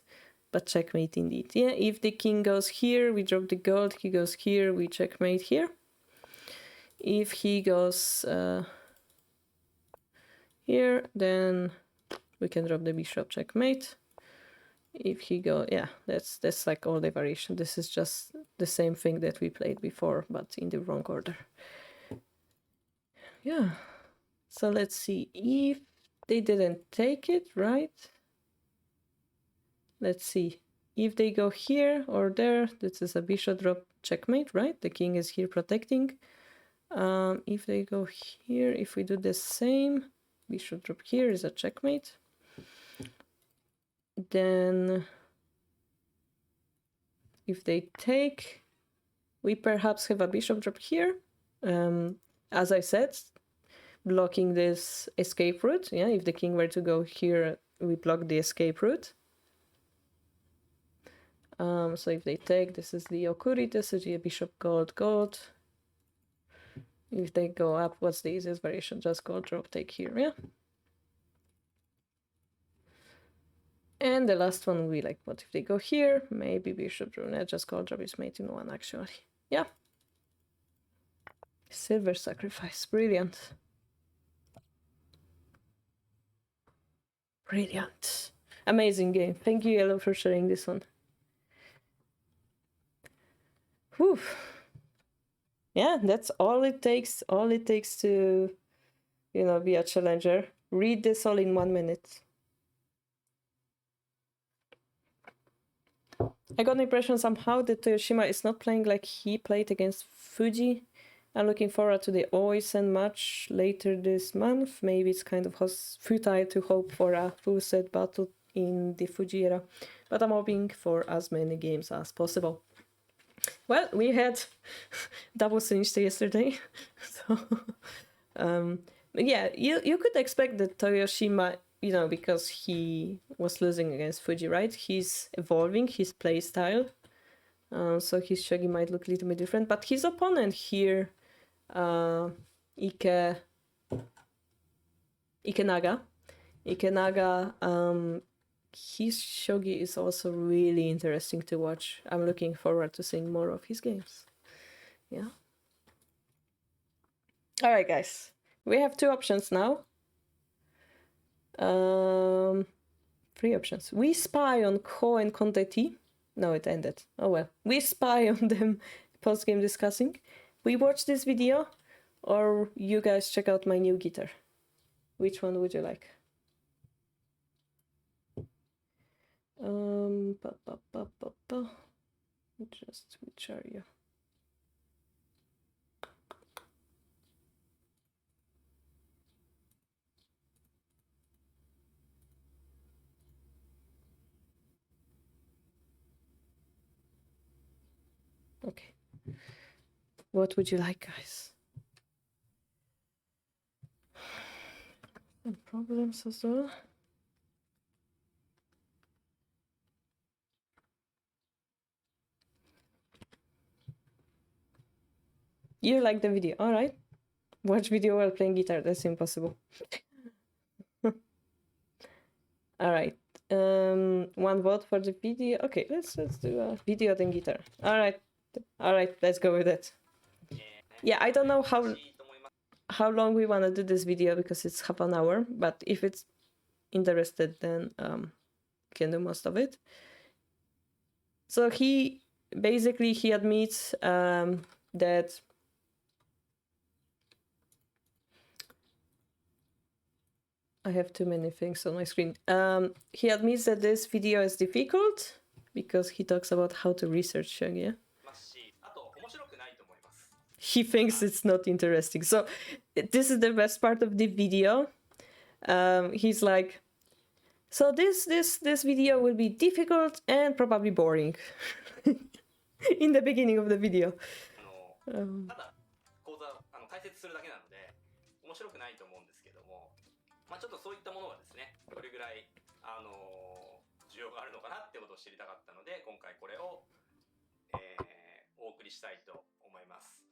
but checkmate indeed. Yeah, if the king goes here, we drop the gold, he goes here, we checkmate here. If he goes here, then we can drop the bishop, checkmate. If he go, yeah, that's like all the variation. This is just the same thing that we played before, but in the wrong order. Yeah, so let's see if they didn't take it, right? Let's see if they go here or there. This is a bishop drop checkmate, right? The king is here protecting. If they go here, if we do the same, bishop drop here is a checkmate. Then if they take, we perhaps have a bishop drop here. As I said, blocking this escape route. Yeah, if the king were to go here, we block the escape route. So if they take, this is the Okurite, so the bishop gold, gold. If they go up, what's the easiest variation? Just gold drop, take here, yeah? And the last one will be like, what if they go here? Maybe bishop brunette, just gold drop is mate in one, actually. Yeah. Silver sacrifice, brilliant. Brilliant. Amazing game. Thank you, Yellow, for sharing this one. Whew. Yeah, that's all it takes. All it takes to, you know, be a challenger. Read this all in 1 minute. I got the impression somehow that Toyoshima is not playing like he played against Fuji. I'm looking forward to the Oisen match later this month. Maybe it's kind of futile to hope for a full set battle in the Fuji era, but I'm hoping for as many games as possible. Well, we had double Sinishte yesterday, so yeah, you could expect that Toyoshima, you know, because he was losing against Fuji, right? He's evolving his play style, so his shogi might look a little bit different. But his opponent here, Ikenaga, his shogi is also really interesting to watch. I'm looking forward to seeing more of his games. Yeah. All right, guys. We have 2 options now. 3 options. We spy on Ko and Conte T. No, it ended. Oh well. We spy on them post-game discussing. We watch this video, or you guys check out my new guitar. Which one would you like? Just which are you? Okay. What would you like, guys? Some problems as well. You like the video, all right? Watch video while playing guitar, that's impossible. All right. 1 vote for the video. Okay, let's do a video then guitar. All right, let's go with it. Yeah, I don't know how long we want to do this video because it's half an hour, but if it's interested, then can do most of it. So he admits that I have too many things on my screen. He admits that this video is difficult because he talks about how to research shogi. Yeah? He thinks it's not interesting. So this is the best part of the video. He's like, so this video will be difficult and probably boring in the beginning of the video. ちょっとそういったものがですね、どれぐらい需要があるのかなってことを知りたかったので、今回これを、お送りしたいと思います。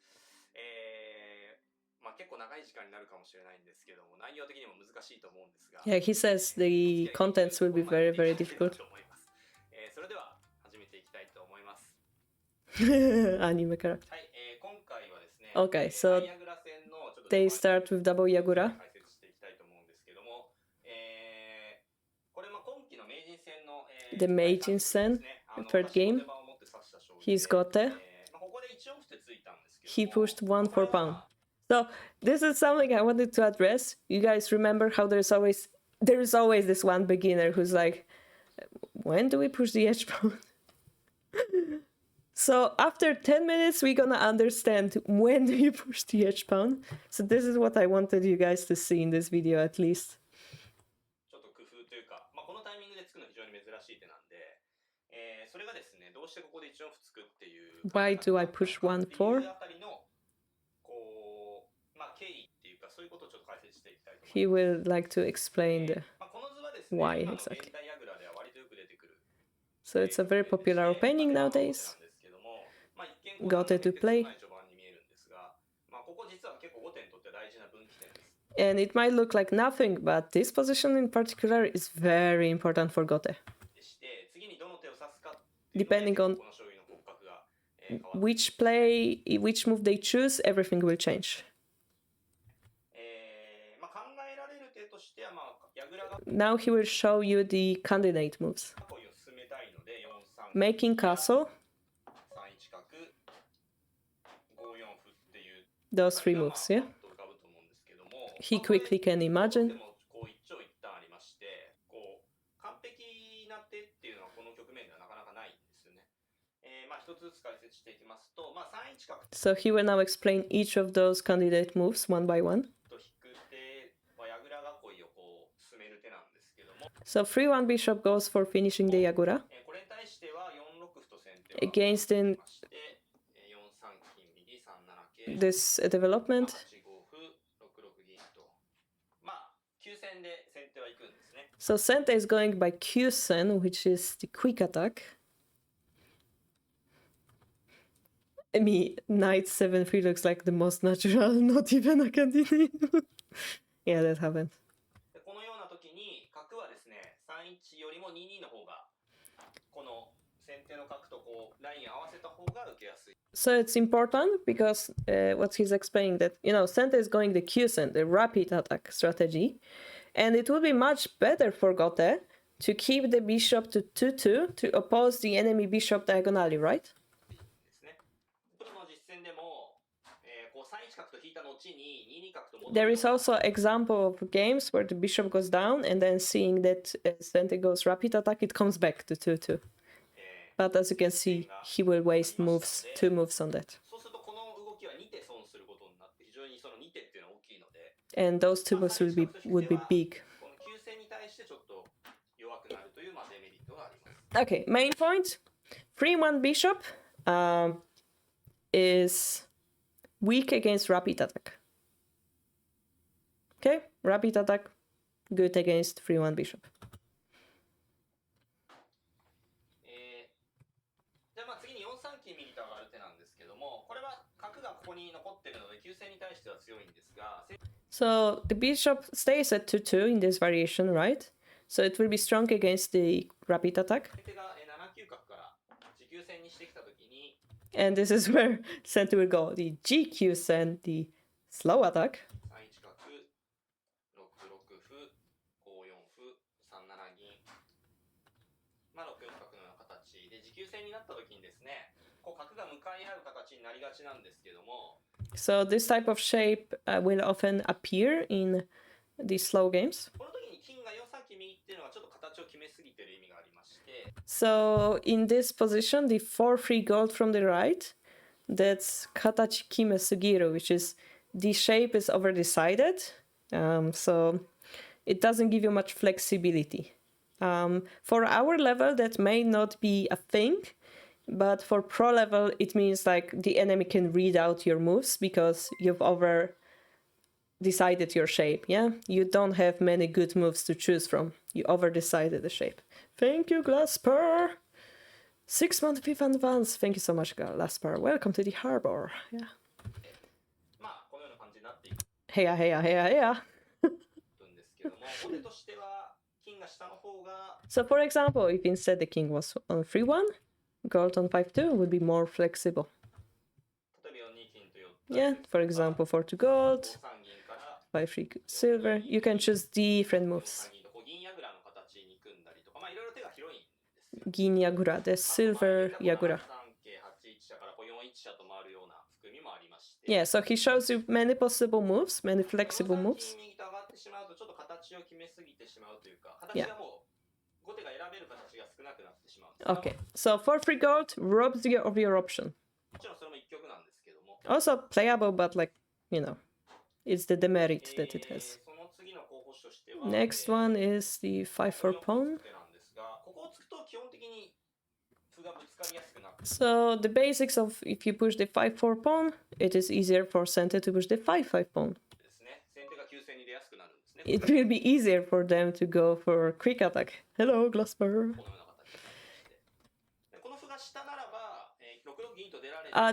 まあ結構長い時間になるかもしれないんですけども、内容的にも難しいと思うんですが。Yeah, he says the contents will be very, very difficult. それでは始めていきたいと思います。アニメから。はい、今回はですね。Okay, so they start with double Yagura. The Meijin Sen, third game. He's Gote. He pushed 1 for pawn. So this is something I wanted to address. You guys remember how there's always this one beginner who's like, when do we push the edge pawn? So after 10 minutes, we're gonna understand when do you push the edge pawn. So this is what I wanted you guys to see in this video at least. Why do I push 1 4? he will like to explain the why exactly. So it's a very popular opening nowadays. Gote to play. And it might look like nothing, but this position in particular is very important for Gote. Depending on which move they choose, everything will change. Now he will show you the candidate moves. Making castle. Those three moves, yeah? He quickly can imagine. So he will now explain each of those candidate moves one by one. So 3-1 bishop goes for finishing the Yagura. Against this development. So Sente is going by Q-sen, which is the quick attack. I mean, knight 7-3 looks like the most natural, not even a candidate. Yeah, that happened. So it's important because what he's explaining that, Sente is going the Q-sen, the rapid attack strategy. And it would be much better for Gote to keep the bishop to 2-2 to oppose the enemy bishop diagonally, right? There is also example of games where the bishop goes down and then seeing that Sente goes rapid attack, it comes back to 2-2. But as you can see, he will waste 2 moves on that. And those 2 moves would be big. Okay, main point. 3-1 bishop is weak against rapid attack. Okay, rapid attack, good against 3-1 bishop. So the bishop stays at 2-2 in this variation, right? So it will be strong against the rapid attack. And this is where Sente will go. The GQ-sen, the slow attack. So this type of shape will often appear in the slow games. So in this position, the 4-3 gold from the right, that's katachi kime sugiru, which is the shape is over-decided. So it doesn't give you much flexibility. For our level, that may not be a thing, but for pro level, it means like the enemy can read out your moves because you've over-decided your shape, yeah? You don't have many good moves to choose from. You over-decided the shape. Thank you, Glasper! 6-month fifth advance. Thank you so much, Glasper. Welcome to the harbor. Yeah. Heya, heya, heya, heya. So for example, if instead the king was on 3-1, gold on 5-2 would be more flexible. Yeah, for example, 4-2 gold, 5-3 silver. You can choose different moves. Gin Yagura, the silver Yagura. Yeah, so he shows you many possible moves, many flexible moves. Yeah. Okay, so for 3 gold, robs you of your option. Also playable, but like, it's the demerit that it has. Next one is the 5-4 pawn. So the basics of if you push the 5-4 pawn, it is easier for Sente to push the 5-5 pawn. it will be easier for them to go for quick attack. Hello, Glasper.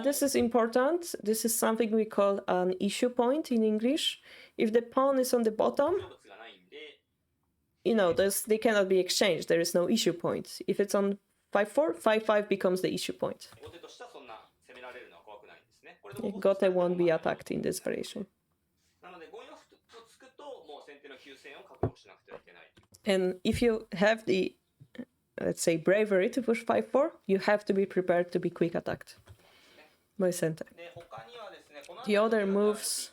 This is important. This is something we call an issue point in English. If the pawn is on the bottom, you know, they cannot be exchanged. There is no issue point. If it's on 5-4, 5-5 becomes the issue point. Gote won't be attacked in this variation. And if you have the, let's say, bravery to push 5-4, you have to be prepared to be quick attacked by center. The other moves...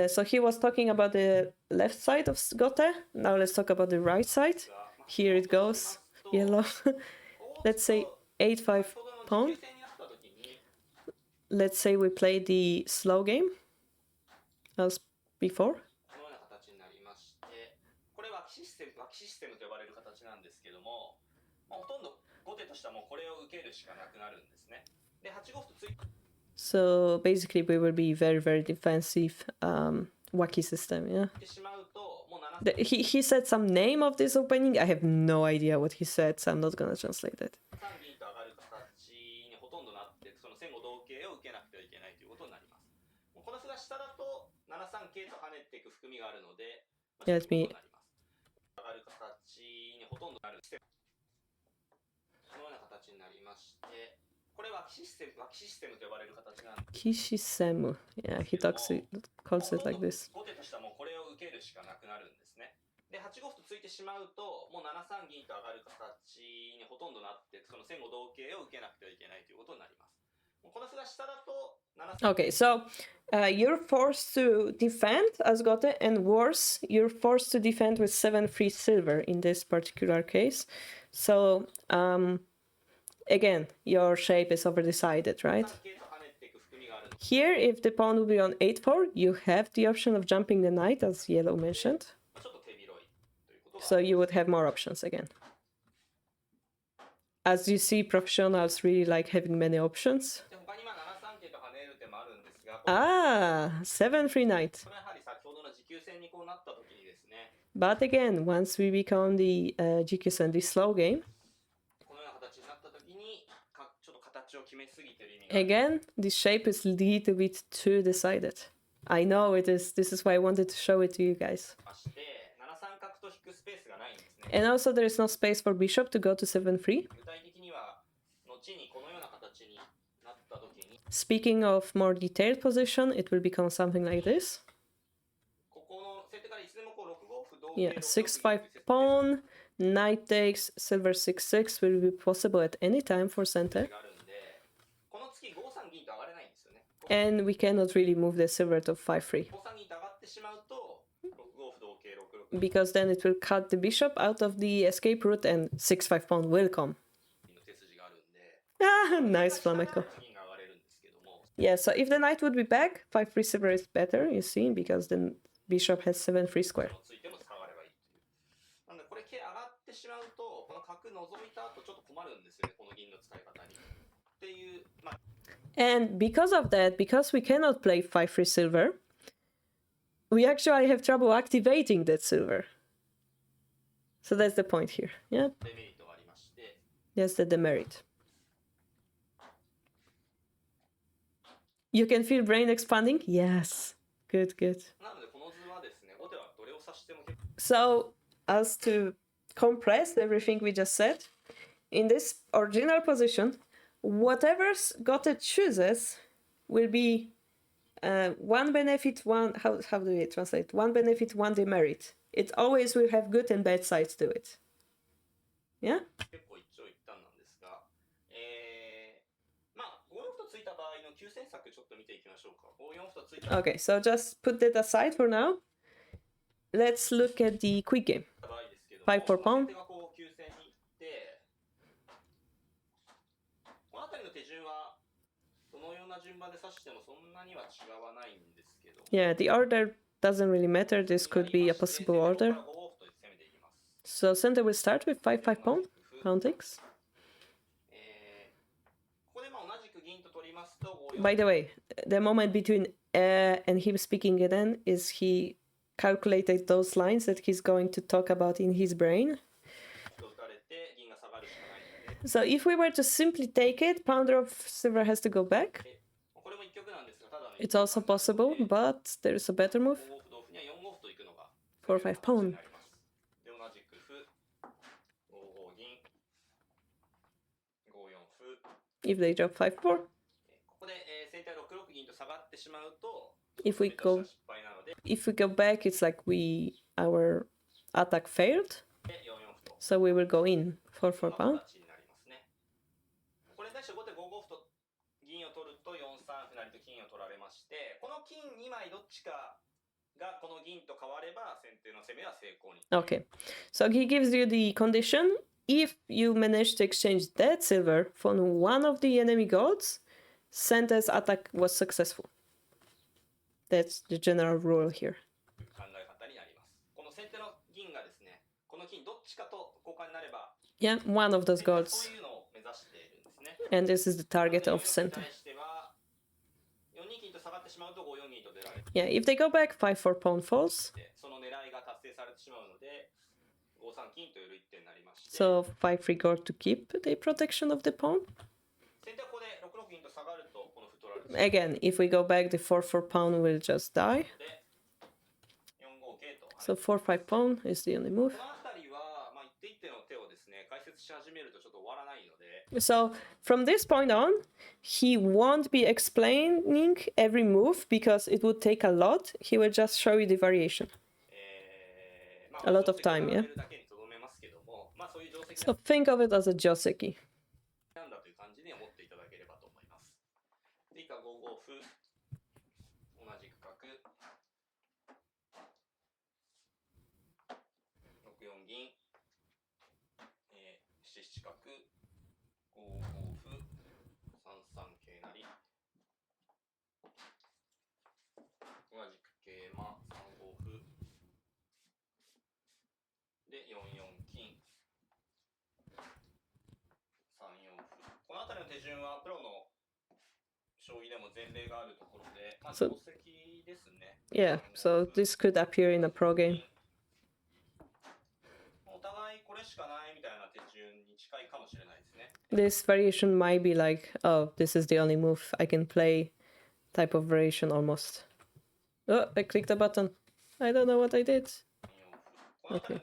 so he was talking about the left side of Gote. Now let's talk about the right side. Here it goes, yellow. Let's say 8-5 pawn. Let's say we play the slow game as before. So basically we will be very, very defensive, wacky system, yeah. He said some name of this opening. I have no idea what he said, so I'm not gonna translate it. Let me... Kishisemu. Yeah, he calls it like this. Okay, so you're forced to defend as Gote, and worse, you're forced to defend with 7-3 silver in this particular case. So again, your shape is over-decided, right? Here, if the pawn will be on 8-4, you have the option of jumping the knight, as yellow mentioned. So you would have more options again. As you see, professionals really like having many options. Ah, 7-3 knight. But again, once we become the Jikusen, the slow game, again, the shape is a little bit too decided. I know it is. This is why I wanted to show it to you guys. And also there is no space for bishop to go to 7-3. Speaking of more detailed position, it will become something like this. Yeah, 6-5 pawn, knight takes, silver 6-6 will be possible at any time for center. And we cannot really move the silver to 5-3. Because then it will cut the bishop out of the escape route and 6-5 pawn will come. Ah, nice flamenco. Yeah, so if the knight would be back, 5-3 silver is better, you see, because the bishop has 7-3 square. And because of that, because we cannot play 5-3 silver, we actually have trouble activating that silver. So that's the point here, yeah? That's the demerit. You can feel brain expanding? Yes. Good, good. So, as to compress everything we just said, in this original position, whatever Gote chooses will be one benefit, one... How do you translate? One benefit, one demerit. It always will have good and bad sides to it. Yeah? Okay, so just put that aside for now. Let's look at the quick game. 5-4 pawn. Yeah, the order doesn't really matter. This could be a possible order. So center will start with 5-5 pawn. Pawn takes. By the way, the moment between and him speaking again is he calculated those lines that he's going to talk about in his brain. So if we were to simply take it, pawn drop silver has to go back. It's also possible, but there is a better move. 4-5 pawn. If they drop 5-4. If we go back, it's like our attack failed. So we will go in 4-4 pawn. Okay, so he gives you the condition. If you manage to exchange that silver for one of the enemy gods, Sente's attack was successful. That's the general rule here. Yeah, one of those gods. And this is the target of Sente. Yeah, if they go back, 5-4 pawn falls. So 5-3 gold to keep the protection of the pawn. Again, if we go back, the 4-4 pawn will just die. So 4-5 pawn is the only move. So from this point on, he won't be explaining every move because it would take a lot. He will just show you the variation. A lot of time, yeah? So think of it as a joseki. So, yeah, so this could appear in a pro game. This variation might be like, oh, this is the only move I can play type of variation almost. Oh, I clicked a button. I don't know what I did. Okay.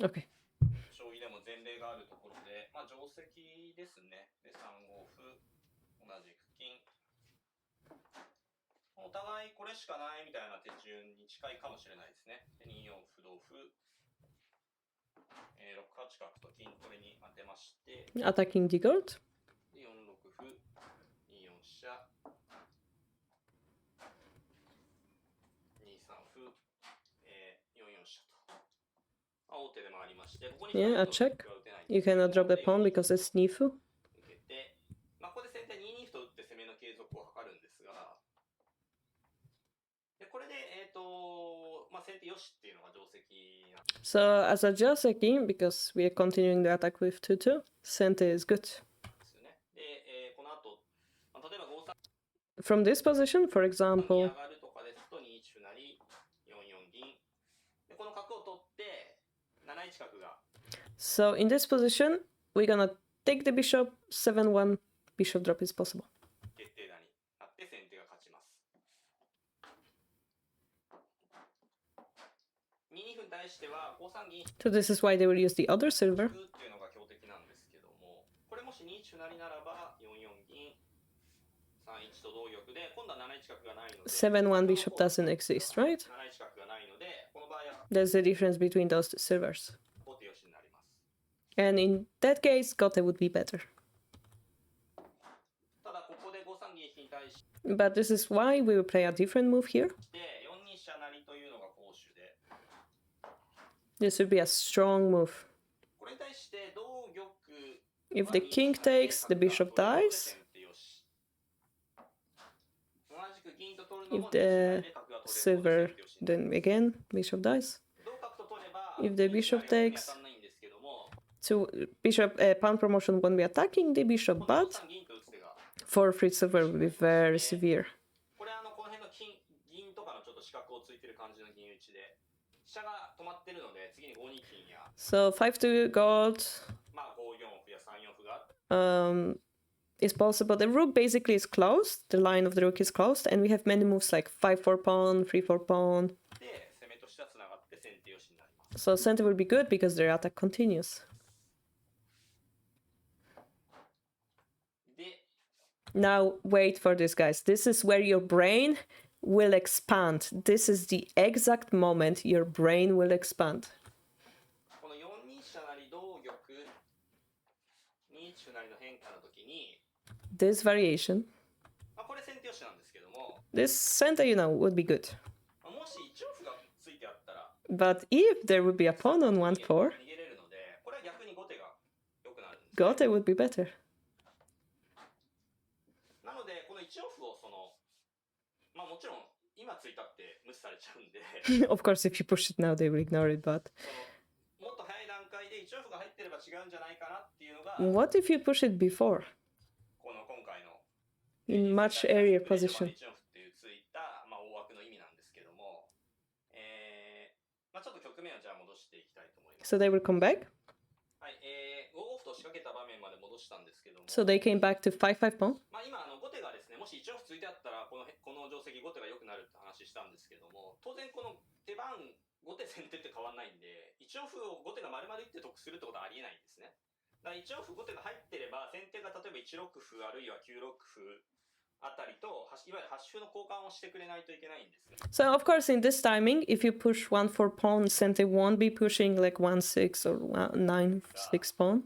Okay. Attacking the gold. Yeah, a check. You cannot drop the pawn because it's Nifu. So as a joseki, because we are continuing the attack with 2-2, Sente is good. From this position, for example, so in this position, we're gonna take the bishop, 7-1 bishop drop is possible. So this is why they will use the other silver. 7-1 bishop doesn't exist, right? There's the difference between those two silvers. And in that case, Gote would be better. But this is why we will play a different move here. This would be a strong move. If the king takes, the bishop dies. If the silver, then again, bishop dies. If the bishop takes, so bishop pawn promotion won't be attacking the bishop, but 4-3 silver will be very severe. So 5-2 gold is possible. The rook basically is closed. The line of the rook is closed, and we have many moves like 5-4 pawn, 3-4 pawn. So center will be good because their attack continues. Now wait for this, guys. This is where your brain will expand. This is the exact moment your brain will expand. This variation. This center, you know, would be good. But if there would be a pawn on 1-4, Gote would be better. Of course, if you push it now, they will ignore it, but... What if you push it before? In much earlier position. So they will come back? So they came back to 5-5 pawn? So of course in this timing, if you push 1-4 pawn, Sente won't be pushing like 1-6 or 9-6 pawn.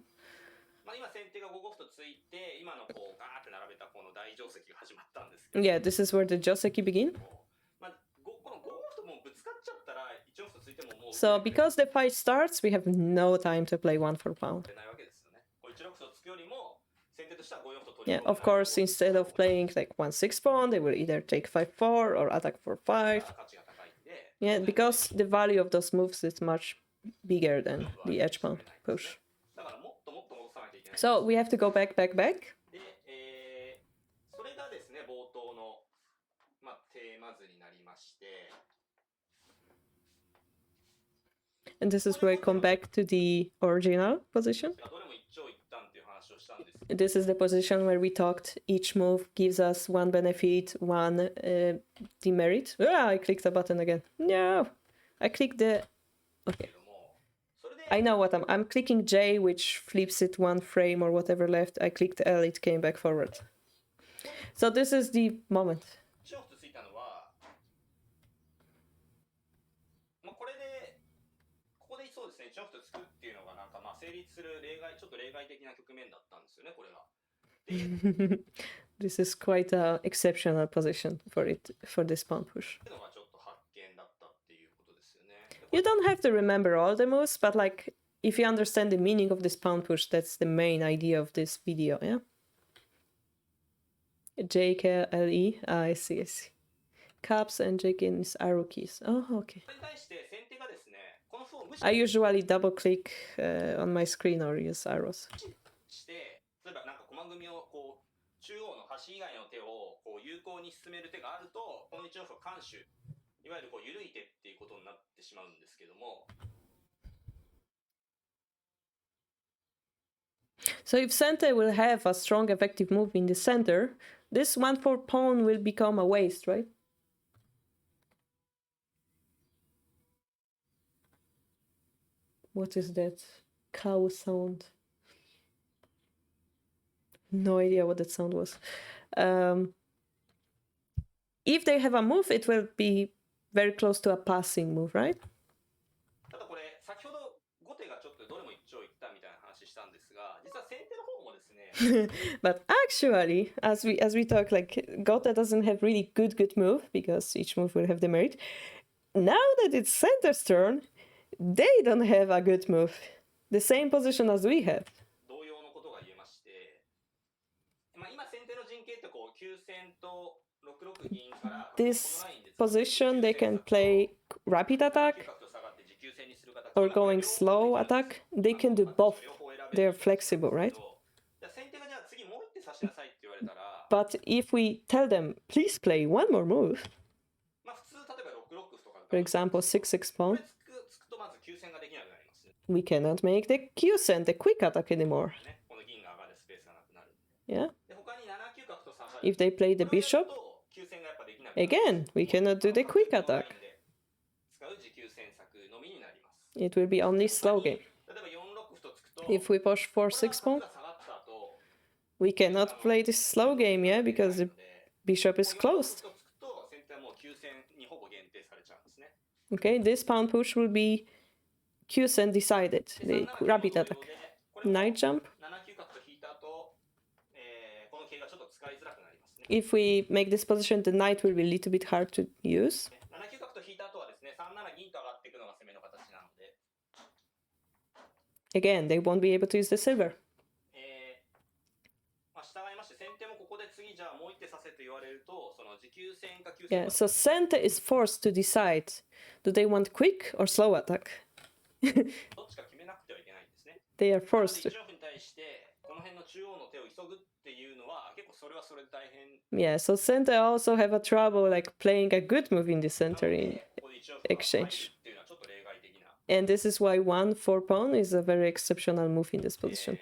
Yeah, this is where the Joseki begin. So because the fight starts, we have no time to play 1-4 pawn. Yeah, of course, instead of playing like 1-6 pawn, they will either take 5-4 or attack 4-5. Yeah, because the value of those moves is much bigger than the edge pawn push. So we have to go back. And this is where we come back to the original position. This is the position where we talked each move gives us one benefit, one demerit. Ah, I clicked the button again. No, I clicked the... Okay. I know what I'm clicking J, which flips it one frame or whatever left. I clicked L, it came back forward. So this is the moment. This is quite an exceptional position for this pawn push. You don't have to remember all the moves, but like if you understand the meaning of this pawn push, that's the main idea of this video, yeah? JKLE, I see. Caps and JK is arrow keys. Oh, okay. I usually double click on my screen or use arrows. So if Sente will have a strong effective move in the center, this 1-4 pawn will become a waste, right? What is that cow sound? No idea what that sound was. If they have a move, it will be very close to a passing move, right? But actually, as we talk, like Gote doesn't have really good move because each move will have the merit. Now that it's Center's turn, they don't have a good move. The same position as we have. This position, they can play rapid attack or going slow attack. They can do both. They're flexible, right? But if we tell them, please play one more move, For example, 6-6 pawn. つくとまず急戦ができなくなります。We cannot make the Q-send, the quick attack anymore. この銀が上がるスペースがなくなる。Yeah. で他に7九角と下がる。If they play the bishop, again, we cannot do the quick attack. It will be only slow game. If we push 4-6 pawn, we cannot play this slow game, yeah, because the bishop is closed. Okay, this pawn push will be Q-send decided, the rapid attack. Knight jump. If we make this position, the knight will be a little bit hard to use. Again, they won't be able to use the silver. Yeah, so center is forced to decide, do they want quick or slow attack? They are forced to. Yeah, so center also have a trouble like playing a good move in the center in exchange. And this is why 1-4 pawn is a very exceptional move in this position.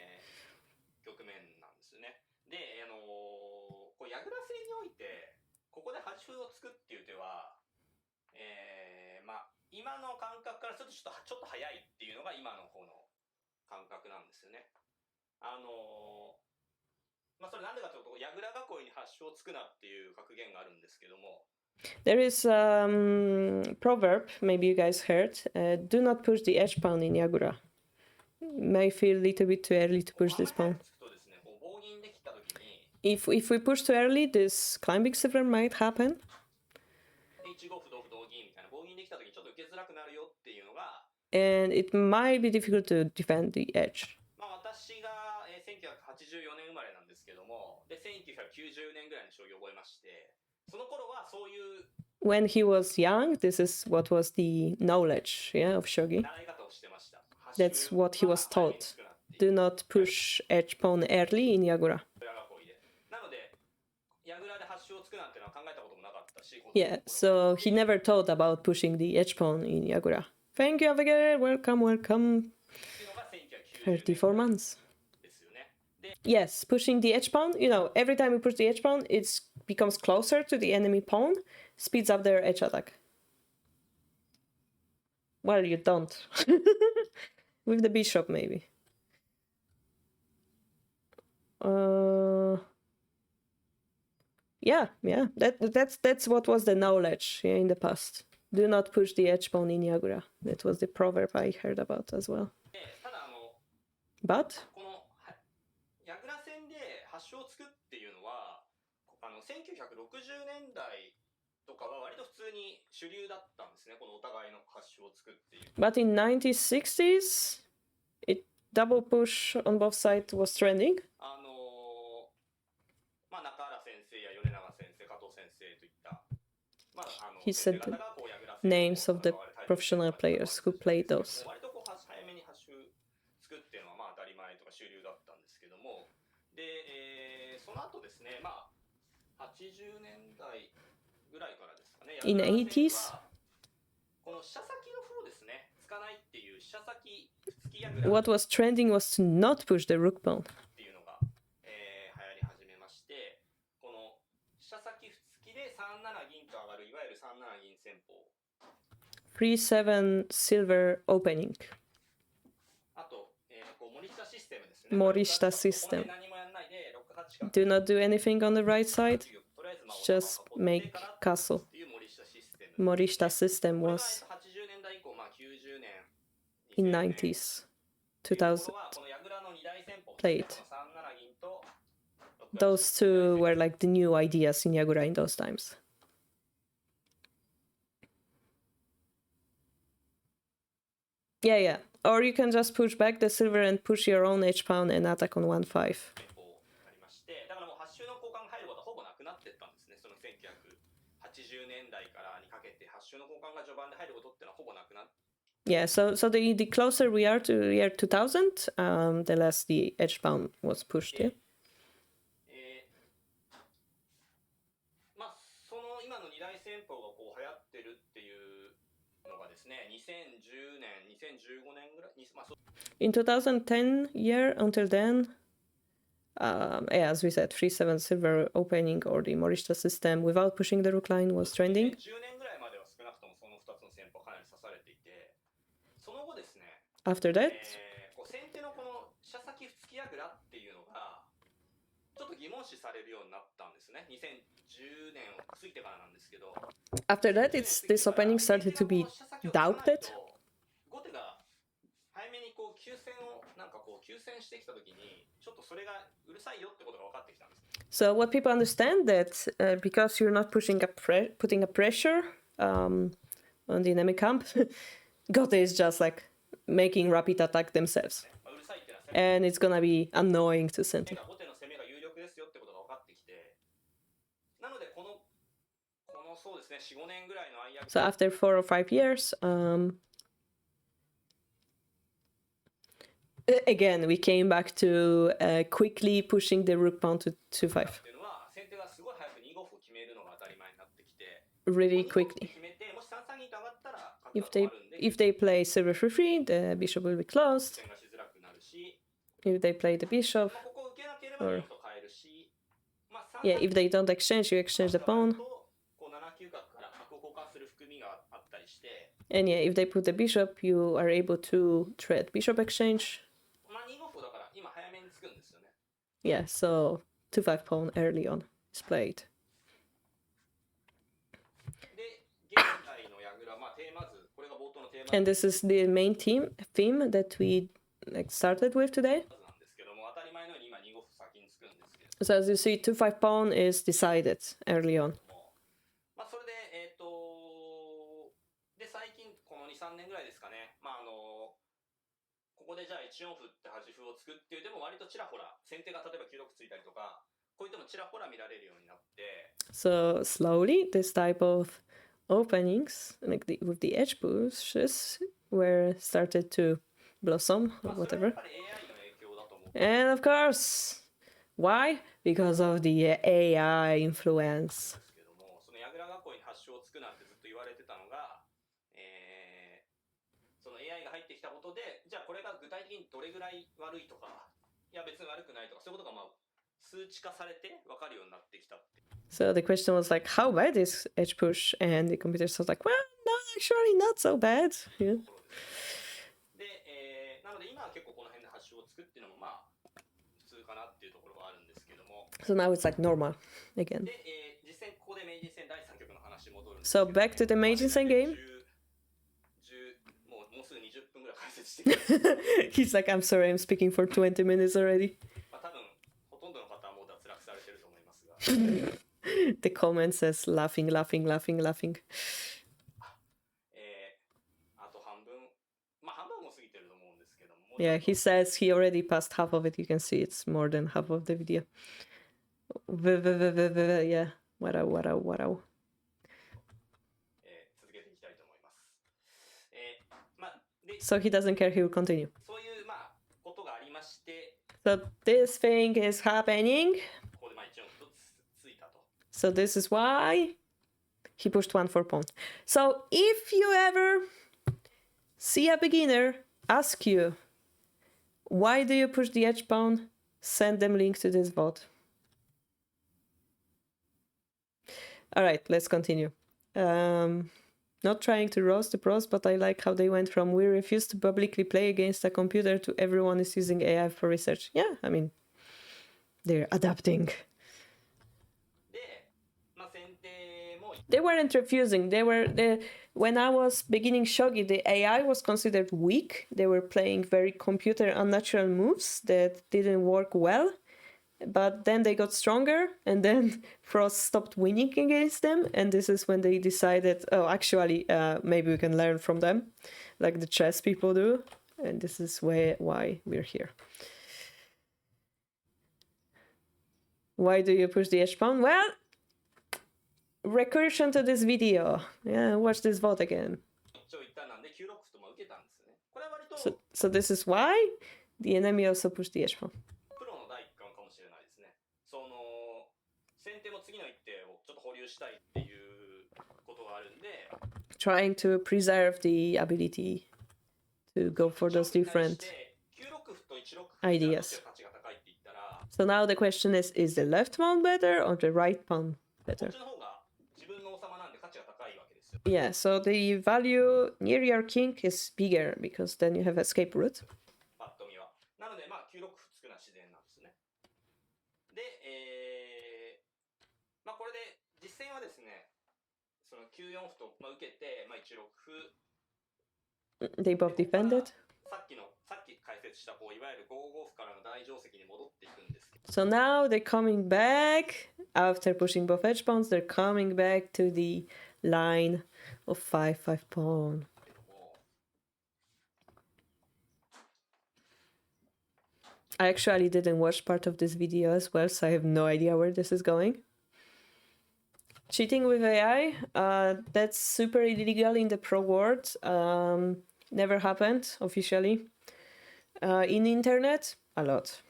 There is a proverb, maybe you guys heard, do not push the edge pawn in Yagura. May feel a little bit too early to push this pawn. If we push too early, this climbing silver might happen. And it might be difficult to defend the edge. When he was young, this is what was the knowledge, yeah, of shogi. That's what he was taught. Do not push edge pawn early in Yagura. Yeah, so he never thought about pushing the edge pawn in Yagura. Thank you, Abigail. Welcome, welcome. 34 months. Yes, pushing the edge pawn, you know, every time you push the edge pawn, it becomes closer to the enemy pawn, speeds up their edge attack. Well, you don't. With the bishop, maybe. Yeah, that's what was the knowledge, yeah, in the past. Do not push the edge pawn in Yagura. That was the proverb I heard about as well. But in 1960s, it double push on both sides was trending. He said the names of the professional players who played those. In the 80s, what was trending was to not push the rook pawn. 3-7 silver opening. Morishita system. Do not do anything on the right side, just make castle. Morishita system was in 90s, 2000 played. Those two were like the new ideas in Yagura in those times. Yeah. Or you can just push back the silver and push your own edge pawn and attack on 1-5. Yeah, so the closer we are to year 2000, the less the edge pawn was pushed, yeah? ですね、2010年、2015年ぐらいに、まあ、In 2010 year until then, yeah, as we said, 3-7 silver opening or the Morishita system without pushing the rook line was trending. 10年ぐらいまでは少なくともその2つの戦法かなり指されていて、その後ですね、After that, こう先手のこの飛車先歩突き矢倉っていうのがちょっと疑問視されるようになったんですね。2010年を過ぎてからなんですけど。after that, this opening started to be doubted. 後手が早めにこう急戦をなんかこう急戦してきたときにちょっとそれがうるさいよってことが分かってきたんです。So what people understand that because you're not putting a pressure on the enemy camp, Gote is just like making rapid attack themselves. And it's gonna be annoying to Senti. So after 4 or 5 years, again, we came back to quickly pushing the rook pawn to 2-5. Really quickly. If they play silver 3-3, the bishop will be closed. If they play the bishop, or yeah, if they don't exchange, you exchange the pawn. And yeah, if they put the bishop, you are able to trade bishop exchange. Yeah, so 2-5 pawn early on is played. And this is the main theme that we started with today. So as you see, 2-5 pawn is decided early on. So slowly, this type of openings, like with the edge pushes, were started to blossom or whatever. And of course, why? Because of the AI influence. So the question was like, how bad is edge push? And the computer was like, well, no, actually not so bad. Yeah. So now it's like normal again. So back to the Meijin-sen game. He's like, I'm sorry, I'm speaking for 20 minutes already. The comment says laughing, laughing, laughing, laughing. Yeah, he says he already passed half of it. You can see it's more than half of the video. Yeah, wow. So he doesn't care, he will continue. So this thing is happening. So this is why he pushed 1-4 pawn. So if you ever see a beginner ask you, why do you push the edge pawn? Send them link to this VOD. All right, let's continue. Not trying to roast the pros, but I like how they went from we refuse to publicly play against a computer to everyone is using AI for research. Yeah, I mean, they're adapting. They weren't refusing. When I was beginning Shogi, the AI was considered weak. They were playing very computer unnatural moves that didn't work well. But then they got stronger, and then Frost stopped winning against them. And this is when they decided, oh, actually, maybe we can learn from them, like the chess people do. And this is why we're here. Why do you push the edge pawn? Well, recursion to this video. Yeah, watch this VOD again. So this is why the enemy also pushed the edge pawn. trying to preserve the ability to go for those different ideas. So now the question is the left pawn better or the right pawn better? Yeah, so the value near your king is bigger because then you have escape route. パッと見は。なので、まあ、9六歩つくのは自然なんですね。で、まあ、これで実戦はですね、その9四歩と、まあ、受けて、まあ、1六歩。They both defended. さっき解説したこういわゆる5五歩からの大定石に戻っていくんですけど。So now they're coming back after pushing both edge pawns. They're coming back to the line of 5-5 pawn. I actually didn't watch part of this video as well, so I have no idea where this is going. Cheating with AI, that's super illegal in the pro world. Never happened officially. In internet, a lot.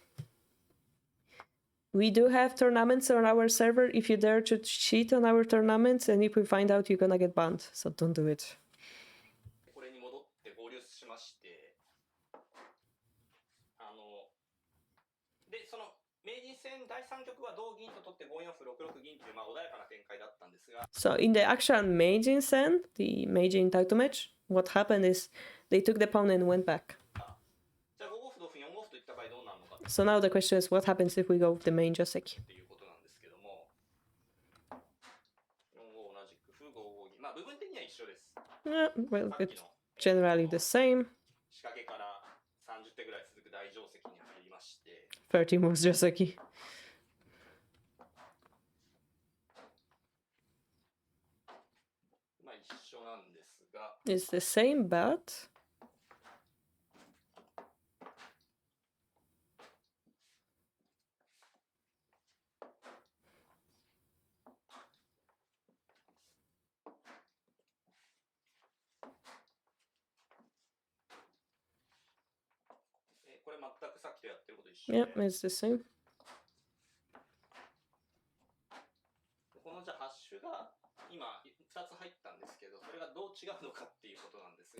We do have tournaments on our server. If you dare to cheat on our tournaments, and if we find out, you're gonna get banned. So don't do it. これに戻って合流しまして、でその名人戦第3局は同銀と取って5四歩6六銀というまあ穏やかな展開だったんですが。So in the actual Meijin Sen, the Meijin title match, what happened is they took the pawn and went back. So now the question is, what happens if we go with the main Joseki? Yeah, well, it's generally the same. 30 moves Joseki. It's the same, but... Yeah, it's the same.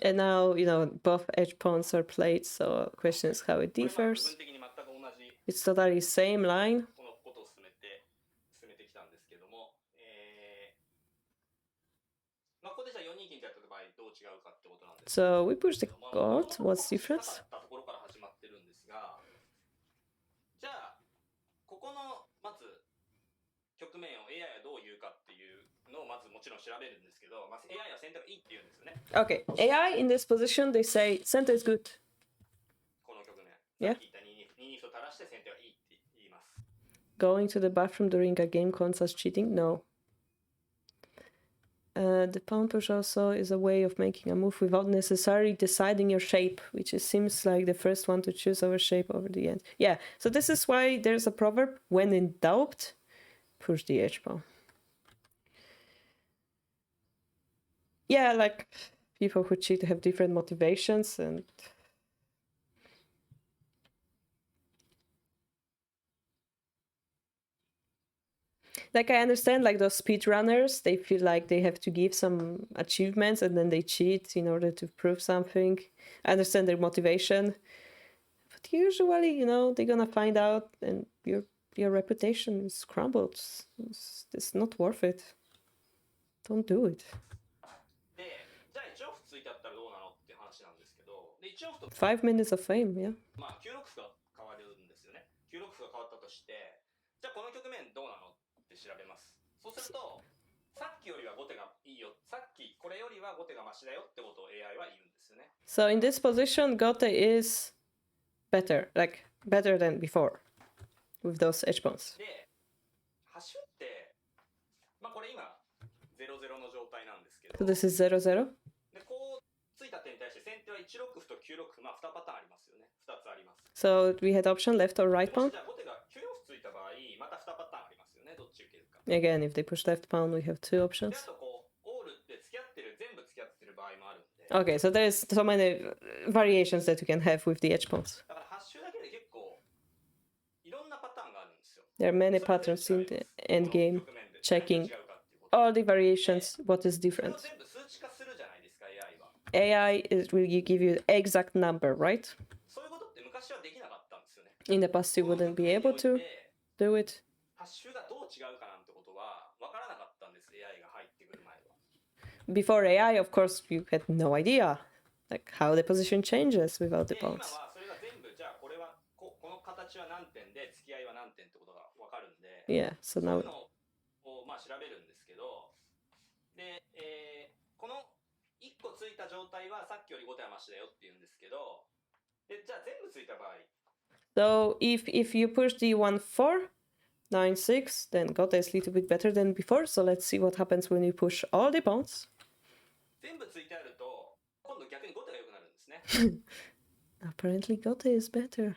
And now, you know, both edge pawns are played, so the question is how it differs. It's totally same line. So we push the god. What's the difference? Okay, AI in this position, they say center is good. Yeah. Going to the bathroom during a game counts as cheating? No. The pawn push also is a way of making a move without necessarily deciding your shape, which seems like the first one to choose our shape over the end. Yeah, so this is why there's a proverb, when in doubt, push the edge pawn. Yeah, like people who cheat have different motivations and... Like, I understand, like, those speedrunners, they feel like they have to give some achievements and then they cheat in order to prove something. I understand their motivation. But usually, you know, they're gonna find out and your reputation is crumbled. It's not worth it. Don't do it. 5 minutes of fame, yeah. 調べます。そうすると、さっきよりは後手がいいよ。さっきこれよりは後手がマシだよってことを AI は言うんですよね。So in this position, Gote is better, like better than before, with those edge pawns. で、端って、まあこれ今0-0の状態なんですけど。So this is 0-0. で、こうついた手に対して先手は1六歩と9六歩、まあ2パターンありますよね。2つあります。So we had option left or right pawn. じゃあ後手が9四歩ついた場合、また2パターンありますよね。どっち受けるか。Again, if they push left pawn, we have two options. Okay, so there's so many variations that you can have with the edge pawns. There are many patterns in the endgame, checking all the variations, what is different. AI will give you the exact number, right? そういうことって昔はできなかったんですよね。 In the past, you wouldn't be able to do it. ハッシュがどう違うかなんてことは分からなかったんです、AI が入ってくる前は。 Before AI, of course, you had no idea like how the position changes without the で、今 pawns. はそれが全部じゃあこれはこの形は何点で付き合いは何点ってことが分かるんで、 Yeah, so そうい now うのをまあ調べるんですけど、で、この1個ついた状態はさっきより5点はマシだよって言うんですけど、でじゃあ全部ついた場合、 so if you push the 1 4 9 6, then Gota is a little bit better than before. So let's see what happens when you push all the pawns. 全部ついてあると今度逆に5点が良くなるんですね。 Apparently, Gota is better.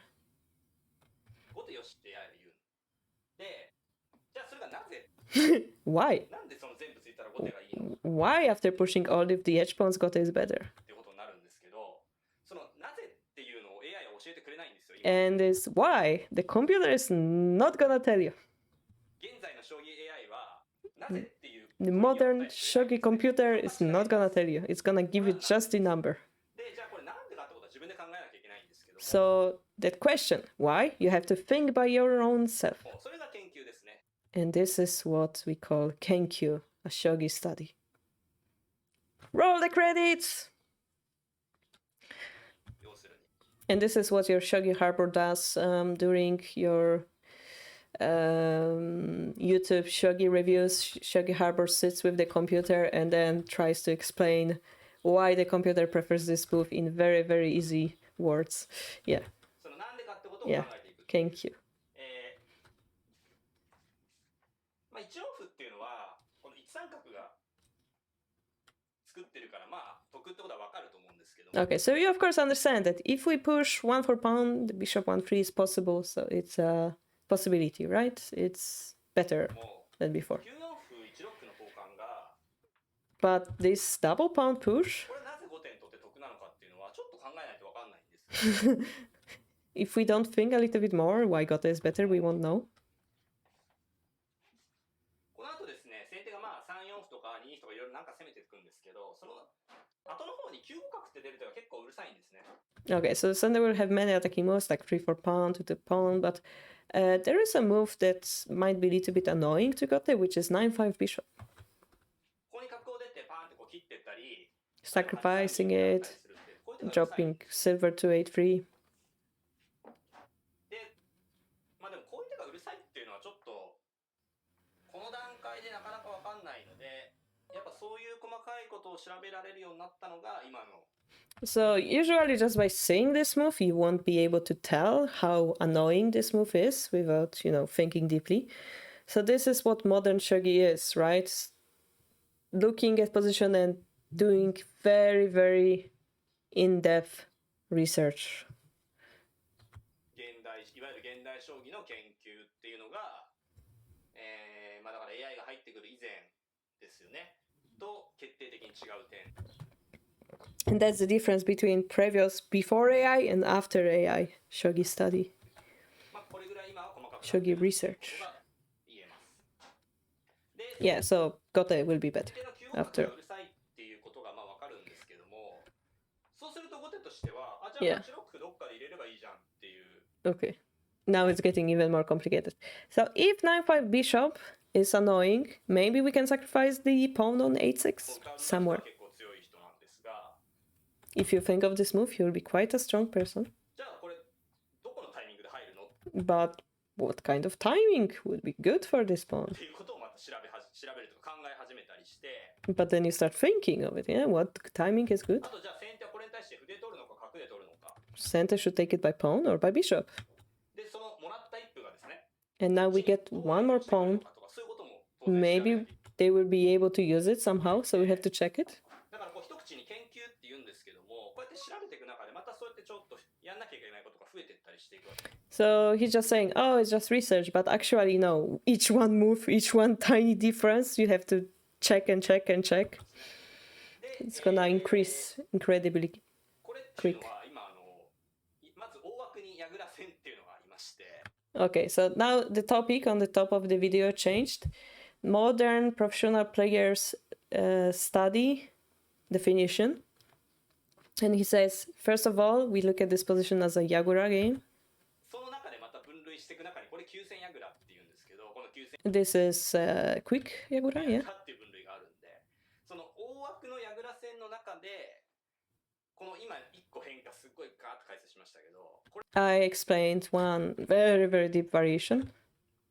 5点よしって AI が言う。で、じゃあそれがなぜ Why? なんでその全部ついたら5点がいいの Why, after pushing all of the edge pawns, Gota is better? っていうことになるんですけど、そのなぜっていうのを AI は教えてくれないんですよ。今 And is why the computer is not gonna tell you. 現在の将棋 AI はなぜっていう The modern Shogi computer is not gonna tell you. It's gonna give you just the number. で、じゃあこれなんでかってことは自分で考えなきゃいけないんですけども、 So that question, why? You have to think by your own self. それが研究ですね。 And this is what we call Kenkyu, a Shogi study. Roll the credits! 要するに And this is what your Shogi Harbour does during your YouTube Shogi reviews. Shogi Harbour sits with the computer and then tries to explain why the computer prefers this move in very, very easy words. Yeah, そのなんでかってことを考 yeah, えていく。 Kenkyu. まあ、1四歩っていうのはこの1三角が作ってるからまあ得ってことは分かると思うんですけども、 Okay, so you of course understand that if we push 1 4 pawn, the bishop 1 3 is possible, so it's a possibility, right? It's better も than before. う9四歩1六歩の交換が But this double pawn push, これなぜ5点取って得なのかっていうのはちょっと考えないと分かんないんですよ。 if we don't think a little bit more why Gota is better, we won't know. この後ですね、先手がまあ3四歩とか2二歩とかいろいろなんか攻めていくんですけど、その後の方に9五角って出る手が結構うるさいんですね。 Okay, so Sunday will have many attacking moves like 3 4 pawn to the pawn, but there is a move that might be a little bit annoying to Gota, which is 9 5 bishop. ここに角を出てパンってこう切ってったり、 Sacrificing 8三に it, なったりするってこういう手がうるさい。 dropping silver to 8 3. で、まあでもこういう手がうるさいっていうのはちょっとこの段階でなかなかわかんないので、やっぱそういう細かいことを調べられるようになったのが今の。 So usually just by seeing this move, you won't be able to tell how annoying this move is without, thinking deeply. So this is what modern shogi is, right? Looking at position and doing very, very in-depth research. 現代いわゆる現代将棋の研究っていうのが、まあだから AI が入ってくる以前ですよねと決定的に違う点。 And that's the difference between previous before AI and after AI shogi study, まあこれぐらい今は細かく shogi research. 言えます。で、 Yeah, so Gota will be better 手の9五角 after. がうるさいっていうことがまあわかるんですけども、そうすると後手としては、あ、じゃあ Yeah. 8六歩どっかで入れればいいじゃんっていう。 Okay, now it's getting even more complicated. So if 9 5 bishop is annoying, maybe we can sacrifice the pawn on 8 6somewhere. 結構強い人なんですが、 If you think of this move, you'll be quite a strong person. じゃあこれどこのタイミングで入るのっ But what kind of timing would be good for this pawn? ていうことをまた調べるとか考え始めたりして、 But then you start thinking of it, yeah? What timing is good? あとじゃあ先手はこれに対して歩で取るのか角で取るのか。 Center should take it by pawn or by bishop. で、そのもらった一歩がですね、 And now we get one more pawn. そういうことも当然調べない Maybe they will be able to use it somehow, so we have to check it. だからこう一口に研究って言うんですけども、こうやって調べていく中でまたそうやってちょっとやんなきゃいけないことが増えていったりしていくわけ。 So he's just saying, oh, it's just research, but actually, no, each one move, each one tiny difference, you have to check and check and check. で、 It's gonna increase incredibly. これっていうのは今まず大枠に矢倉戦っていうのがありまして、 Okay, so now the topic on the top of the video changed. Modern professional players study definition. And he says, first of all, we look at this position as a Yagura game. その中でまた分類していく中にこれ9000ヤグラっていうんですけど、この9000 This is quick Yagura, ヤ yeah. グラっていう分類があるんで、その大枠のヤグラ線の中でこの今1個変化すっごいガーッと解説しましたけど、これ I explained one very, very deep variation.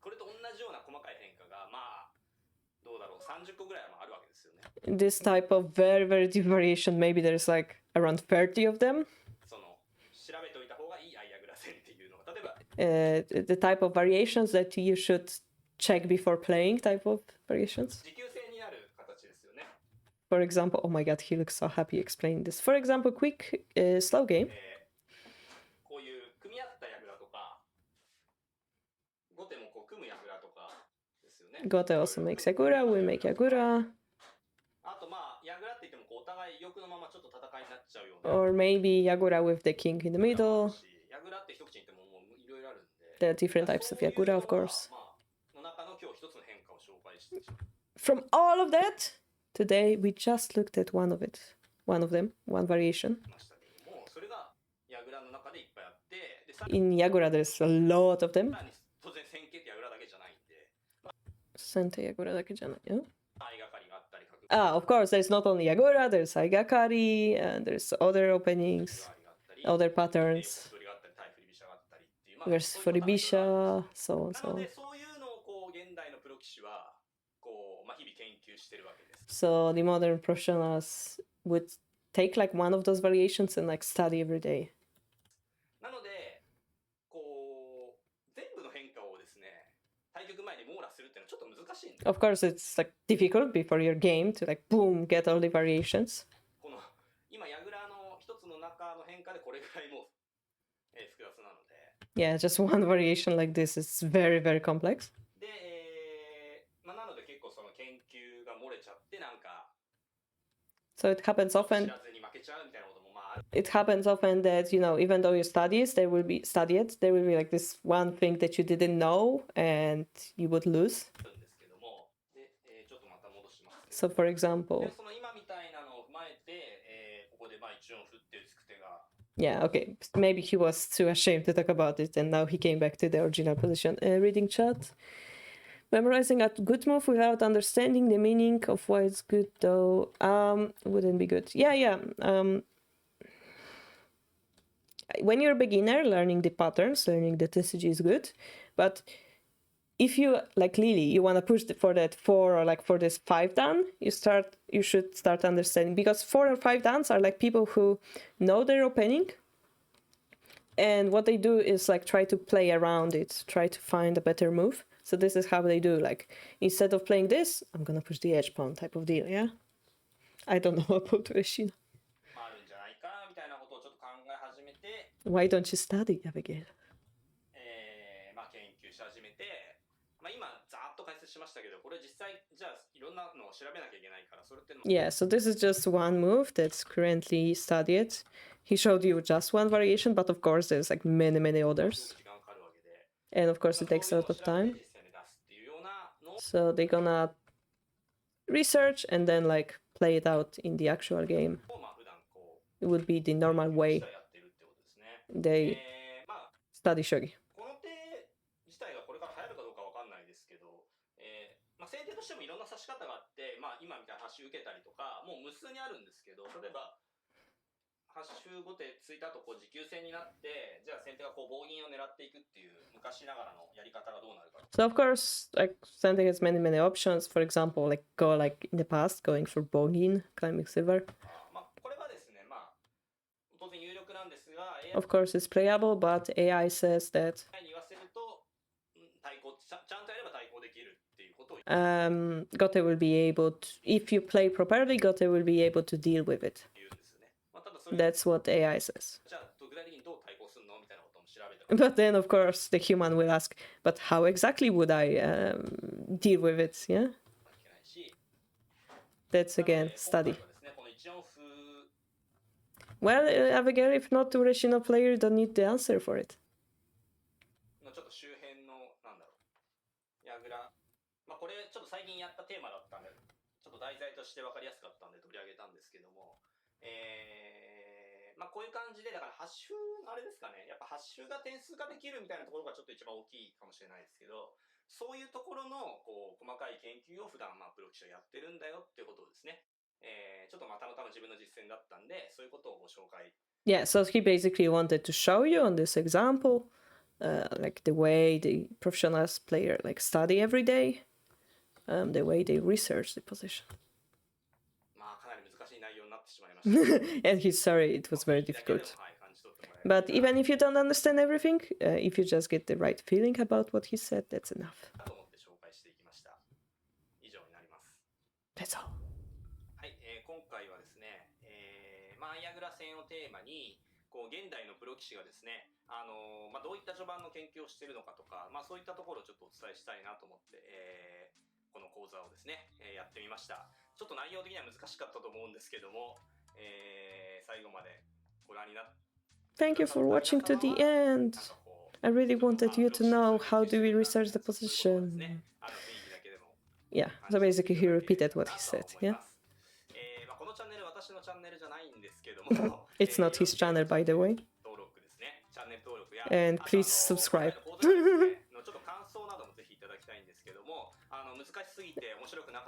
これと同じような細かい変化がまあどうだろう30個ぐらいもあるわけですよね。This type of very, very deep variation, maybe there's like around 30 of them. その調べておいた方がいいアイアグラ線っていうのが例えば The type of variations that you should check before playing type of variations. 持久性になる形ですよね。 For example, oh my god, he looks so happy explaining this. For example, quick slow game. こういう組み合ったヤグラとか後手もこう組むヤグラとかですよね。 Gote also makes Yagura, we make Yagura. あとまあヤグラって言ってもこうお互い欲のままちょっと戦いになっちゃうような Or maybe Yagura with the king in the middle. ヤグラって一口に言ってももういろいろあるんで There are different types of Yagura, of course. まあの中の今日一つの変化を紹介してしまう From all of that, today we just looked at one of it. One of them, one variation. ましたけども、それがヤグラの中でいっぱいあって、でさらに In Yagura, there's a lot of them. 当然線形ってヤグラだけじゃないんで、 Sente Yagura dake janai, yeah? 相掛かりがあったり、角 Ah, of course, there's not only Yagura, there's Aigakari, and there's other openings, があったり、 other patterns. 取りがあったり、対振り飛車があったりっていう、まあ There's そういうパターンがあるんですよ Foribisha, so on, な so の on. で、そういうのをこう現代のプロ棋士はこう、まあ、日々研究してるわけです。 So the modern professionals would take like one of those variations and like study every day. なので、こう全部の変化をですね、対局前に網羅するっていうのはちょっと難しいんです。 Of course, it's like difficult before your game to like boom get all the variations. この今ヤグラの一つの中の変化でこれぐらいもう、複雑なので。 Yeah, just one variation like this is very, very complex. で、まあ、なので結構その研究が漏れちゃってなんか So it happens 知 often. らずに負けちゃうみたいなこともまあある It happens often that, you know, even though you study it, there will be like this one thing that you didn't know and you would lose. んですけども、で、ちょっとまた戻しますけ So ど、 for example, でその今みたいなのを踏まえて、ここでまあ一音振って打つ手が yeah, okay. Maybe he was too ashamed to talk about it and now he came back to the original position. Reading chat. Memorizing a good move without understanding the meaning of why it's good though wouldn't be good. Yeah. When you're a beginner, learning the patterns, learning the TCG is good. But if you, like Lily, you want to push for that 4 or like for this 5 dan, you should start understanding. Because 4 or 5 dans are like people who know their opening. And what they do is like try to play around it, try to find a better move. So this is how they do, like, instead of playing this, I'm gonna push the edge pawn type of deal, yeah? I don't know about Reshina. まああるんじゃないかみたいなことをちょっと考え始めて、 Why don't you study, Abigail? まあ研究し始めて、まあ今ざーっと解説しましたけど、これ実際じゃあいろんなのを調べなきゃいけないから、それってのも Yeah, so this is just one move that's currently studied. He showed you just one variation, but of course there's like many, many すご others. く時間かかるわけで、 And of course it まあ takes そう a いうの lot を of 調べ time. て実際に出すっていうようなのを So they're gonna research and then like play it out in the actual game. まあ普段こ It would be the う normal 実 way 際やってるってことですね。 they まあ study shogi. この手自体がこれから流行るかどうかわかんないですけど、まあ先手としてもいろんな指し方があって、まあ今みたいな端受けたりとか、もう無数にあるんですけど、例えば端周後手ついた後こう持久戦になって、じゃあ先手がこう棒銀を狙っていくっていう昔ながらのやり方がどうなるか。 So of course, like Sente has many, many options. For example, like go like in the past, going for bogin, climbing silver. まあこれはですね、まあ当然有力なんですが、AI Of course, it's playable, but AI says that に言わせると、対抗ちゃんとやれば対抗できるっていうことを Gote will be able to, if you play properly, Gote will be able to deal with it. 言うんですよね。まあただそれ That's what AI says. じゃあ具体的にどう対抗するのみたいなことも調べて But then, of course, the human will ask, but how exactly would I deal with it? Yeah, いけないし、 that's again 今回 study. はですね、この一音符 Well, Abigail, if not to Reshino player, you don't need the answer for it. のちょっと周辺のなんだろう、矢倉、まあこれちょっと最近やったテーマだったんで、ちょっと題材として分かりやすかったんで取り上げたんですけども、まあこういう感じで、だからハッシュ、あれですかね、やっぱハッシュが点数化できるみたいなところがちょっと一番大きいかもしれないですけど、そういうところのこう細かい研究を普段まあプロ棋士はやってるんだよっていうことをですね、ちょっとまあたまたま自分の実践だったんで、そういうことをご紹介。Yeah, so he basically wanted to show you on this example, like the way the professional player like study every day, the way they research the position. まあかなり難しい内容になってしまいました。 And he's sorry, it was very だけでも difficult. はい感じ取ってもらえる But even if you don't understand everything, if you just get the right feeling about what he said, that's enough. と思って紹介していきました。以上になります。 That's all. はい、今回はですね、まあ、矢倉戦をテーマにこう現代のプロ棋士がですね、まあ、どういった序盤の研究をしているのかとか、まあ、そういったところをちょっとお伝えしたいなと思って、この講座をですね、やってみました。ちょっと内容的には難しかったと思うんですけども、最後までご覧になって Thank you for watching to the end. I really wanted you to know how do we research the position. Yeah, so basically he repeated what he said, yeah? It's not his channel, by the way. And please subscribe.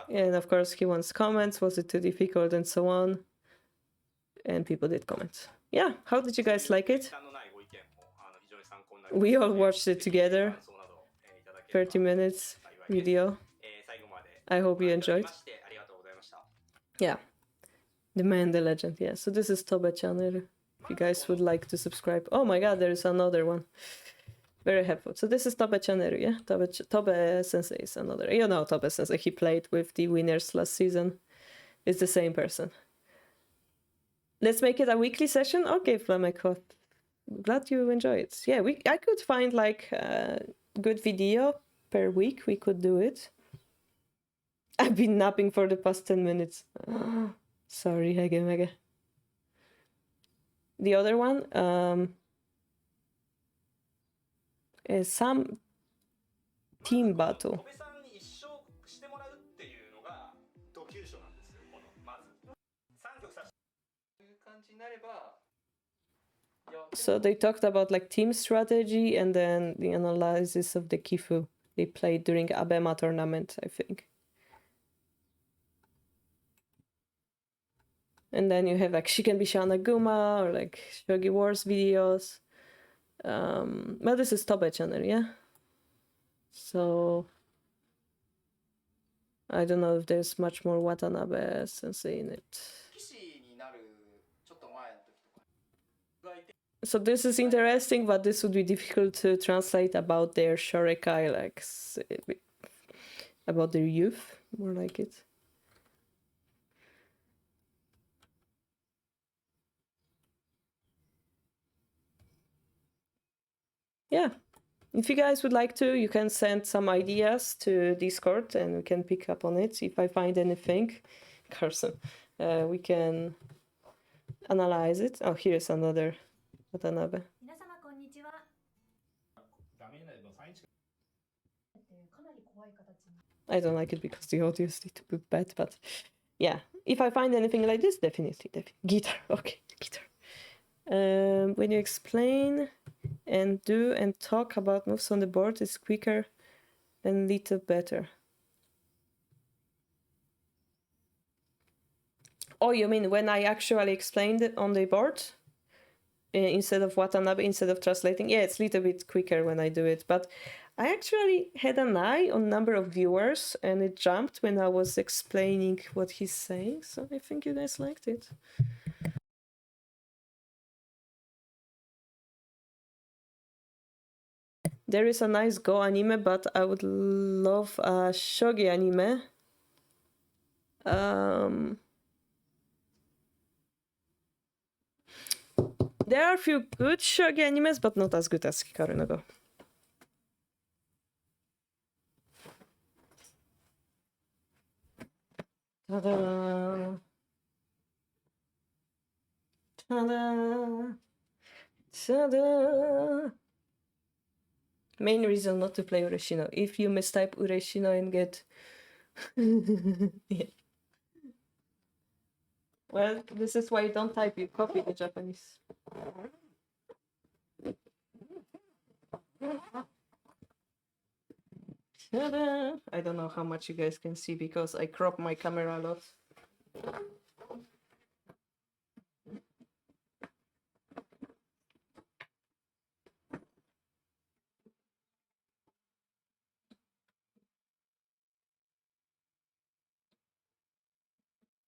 And of course he wants comments, was it too difficult and so on. And people did comment. Yeah, how did you guys like it? We all watched it together. 30 minutes video. I hope you enjoyed. Yeah. The man, the legend. Yeah, so this is Tobe channel. If you guys would like to subscribe. Oh my god, there is another one. Very helpful. So this is Tobe channel, yeah? Tobe Sensei is another. You know Tobe Sensei. He played with the winners last season. It's the same person. Let's make it a weekly session. Okay, Flameco. Glad you enjoy it. Yeah, I could find like a good video per week. We could do it. I've been napping for the past 10 minutes. Sorry, Hege. The other one is some team battle. So they talked about like team strategy and then the analysis of the Kifu they played during Abema tournament, I think. And then you have like Shiken Bishana Guma or like Shogi Wars videos. But this is Tobe channel, yeah? So I don't know if there's much more Watanabe sensei in it. So this is interesting, but this would be difficult to translate about their Shorekai, like about their youth, more like it. Yeah, if you guys would like to, you can send some ideas to Discord and we can pick up on it. If I find anything, Carson, we can analyze it. Oh, here's another Watanabe. I don't like it because the audio is a little bit bad, but yeah, if I find anything like this, definitely. Guitar, okay, guitar. When you explain and do and talk about moves on the board, it's quicker and little better. Oh, you mean when I actually explained it on the board? Instead of Watanabe, instead of translating? Yeah, it's a little bit quicker when I do it, but I actually had an eye on number of viewers and it jumped when I was explaining what he's saying, so I think you guys liked it. There is a nice Go anime, but I would love a Shogi anime. There are a few good Shogi animes, but not as good as Hikaru no Go. Ta-da! Ta-da! Ta-da! Main reason not to play Ureshino. If you mistype Ureshino and get... yeah. Well, this is why you don't type, you copy the Japanese. Ta-da! I don't know how much you guys can see because I crop my camera a lot.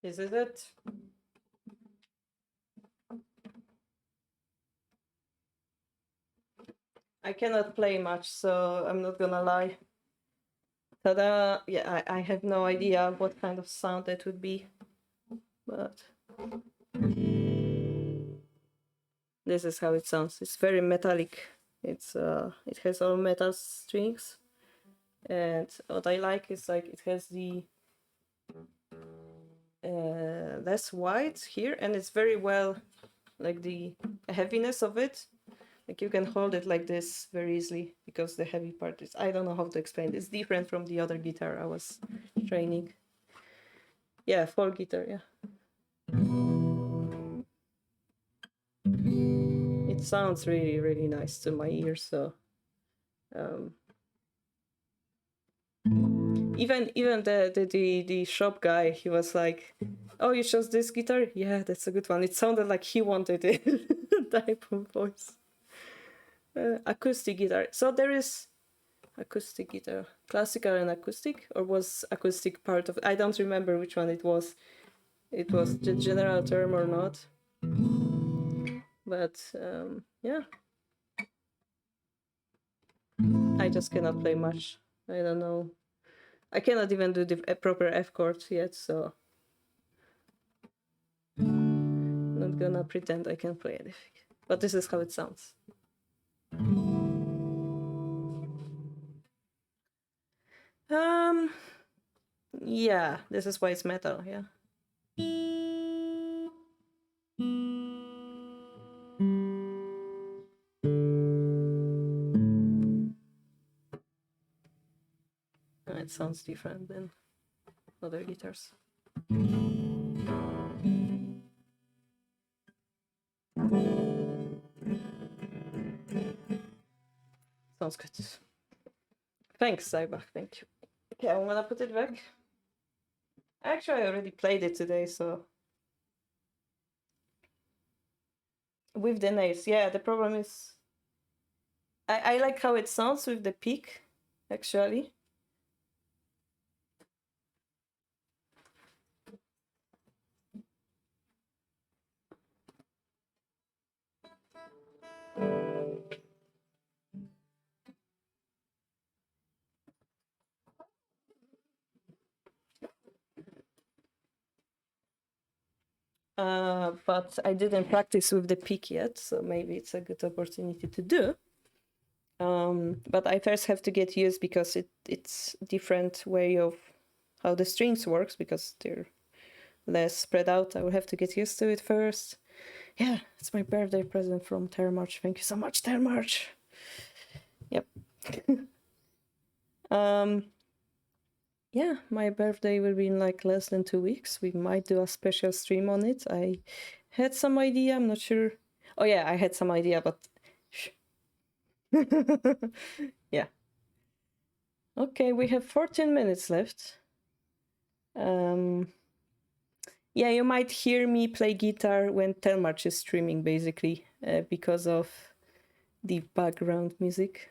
This is it. I cannot play much, so I'm not gonna lie. Ta-da! Yeah, I have no idea what kind of sound that would be, but this is how it sounds. It's very metallic. It has all metal strings, and what I like is like it has the less white here, and it's very well like the heaviness of it. Like you can hold it like this very easily because the heavy part is, I don't know how to explain it. It's different from the other guitar I was training. Yeah, folk guitar, yeah. It sounds really, really nice to my ears, so even the shop guy, he was like, "Oh, you chose this guitar? Yeah, that's a good one." It sounded like he wanted it, type of voice. Acoustic guitar. So there is acoustic guitar, classical and acoustic, or was acoustic part of it? I don't remember which one it was. It was the general term or not. But yeah, I just cannot play much. I don't know. I cannot even do the proper F chord yet, so not gonna pretend I can play anything. But this is how it sounds. Yeah, this is why it's metal, yeah. It sounds different than other guitars. Sounds good. Thanks, Zybach, thank you. Okay, I'm gonna put it back. Actually, I already played it today, so... With the nails, yeah, the problem is... I like how it sounds with the peak, actually. But I didn't practice with the pick yet, so maybe it's a good opportunity to do. But I first have to get used because it's different way of how the strings works because they're less spread out. I will have to get used to it first. Yeah, it's my birthday present from Termarch. Thank you so much, Termarch. Yep. Yeah, my birthday will be in like less than 2 weeks. We might do a special stream on it. I had some idea, I'm not sure. Oh yeah, I had some idea, but yeah. Okay, we have 14 minutes left. Yeah, you might hear me play guitar when Telmarch is streaming, basically, because of the background music.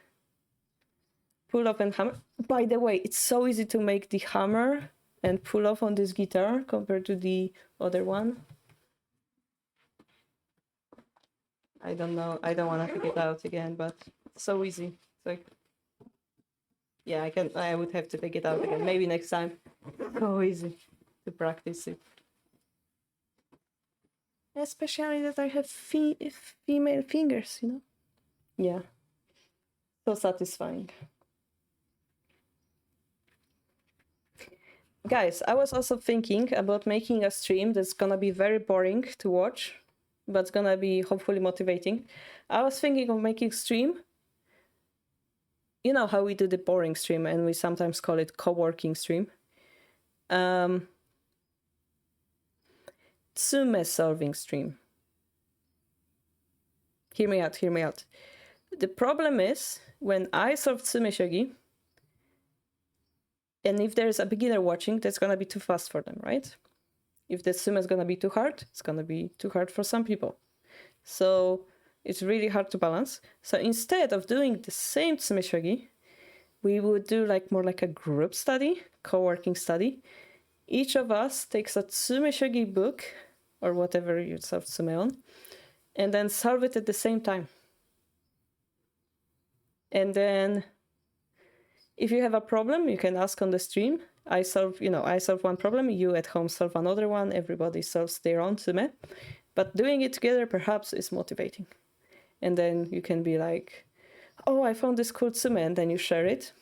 Pull off and hammer. By the way, it's so easy to make the hammer and pull off on this guitar compared to the other one. I don't know. I don't want to figure it out again, but it's so easy. It's like, yeah, I would have to take it out again. Maybe next time. So easy to practice it. Especially that I have female fingers, you know? Yeah. So satisfying. Guys, I was also thinking about making a stream that's gonna be very boring to watch, but it's gonna be hopefully motivating. I was thinking of making stream. You know how we do the boring stream and we sometimes call it co-working stream. tsume solving stream. Hear me out, hear me out. The problem is, when I solve tsume shogi, and if there's a beginner watching, that's gonna be too fast for them, right? If the tsume is gonna be too hard, it's gonna be too hard for some people. So it's really hard to balance. So instead of doing the same tsume shogi, we would do like more like a group study, co-working study. Each of us takes a tsume shogi book, or whatever you solve tsume on, and then solve it at the same time. And then if you have a problem, you can ask on the stream. I solve one problem, you at home solve another one, everybody solves their own tsume. But doing it together perhaps is motivating. And then you can be like, oh, I found this cool tsume, and then you share it.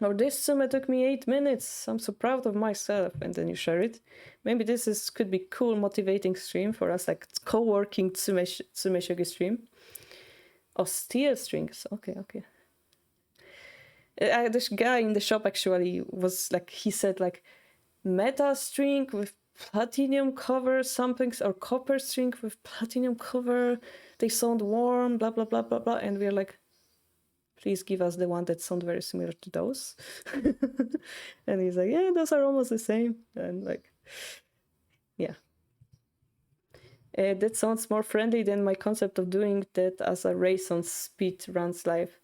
Or this tsume took me 8 minutes, I'm so proud of myself, and then you share it. Maybe this could be cool, motivating stream for us, like co-working tsume shogi stream. Oh, steel strings, okay. This guy in the shop actually was like, he said like, metal string with platinum cover, something, or copper string with platinum cover, they sound warm, blah, blah, blah, blah, blah. And we're like, please give us the one that sound very similar to those. And he's like, yeah, those are almost the same. And like, yeah. That sounds more friendly than my concept of doing that as a race on speed runs live.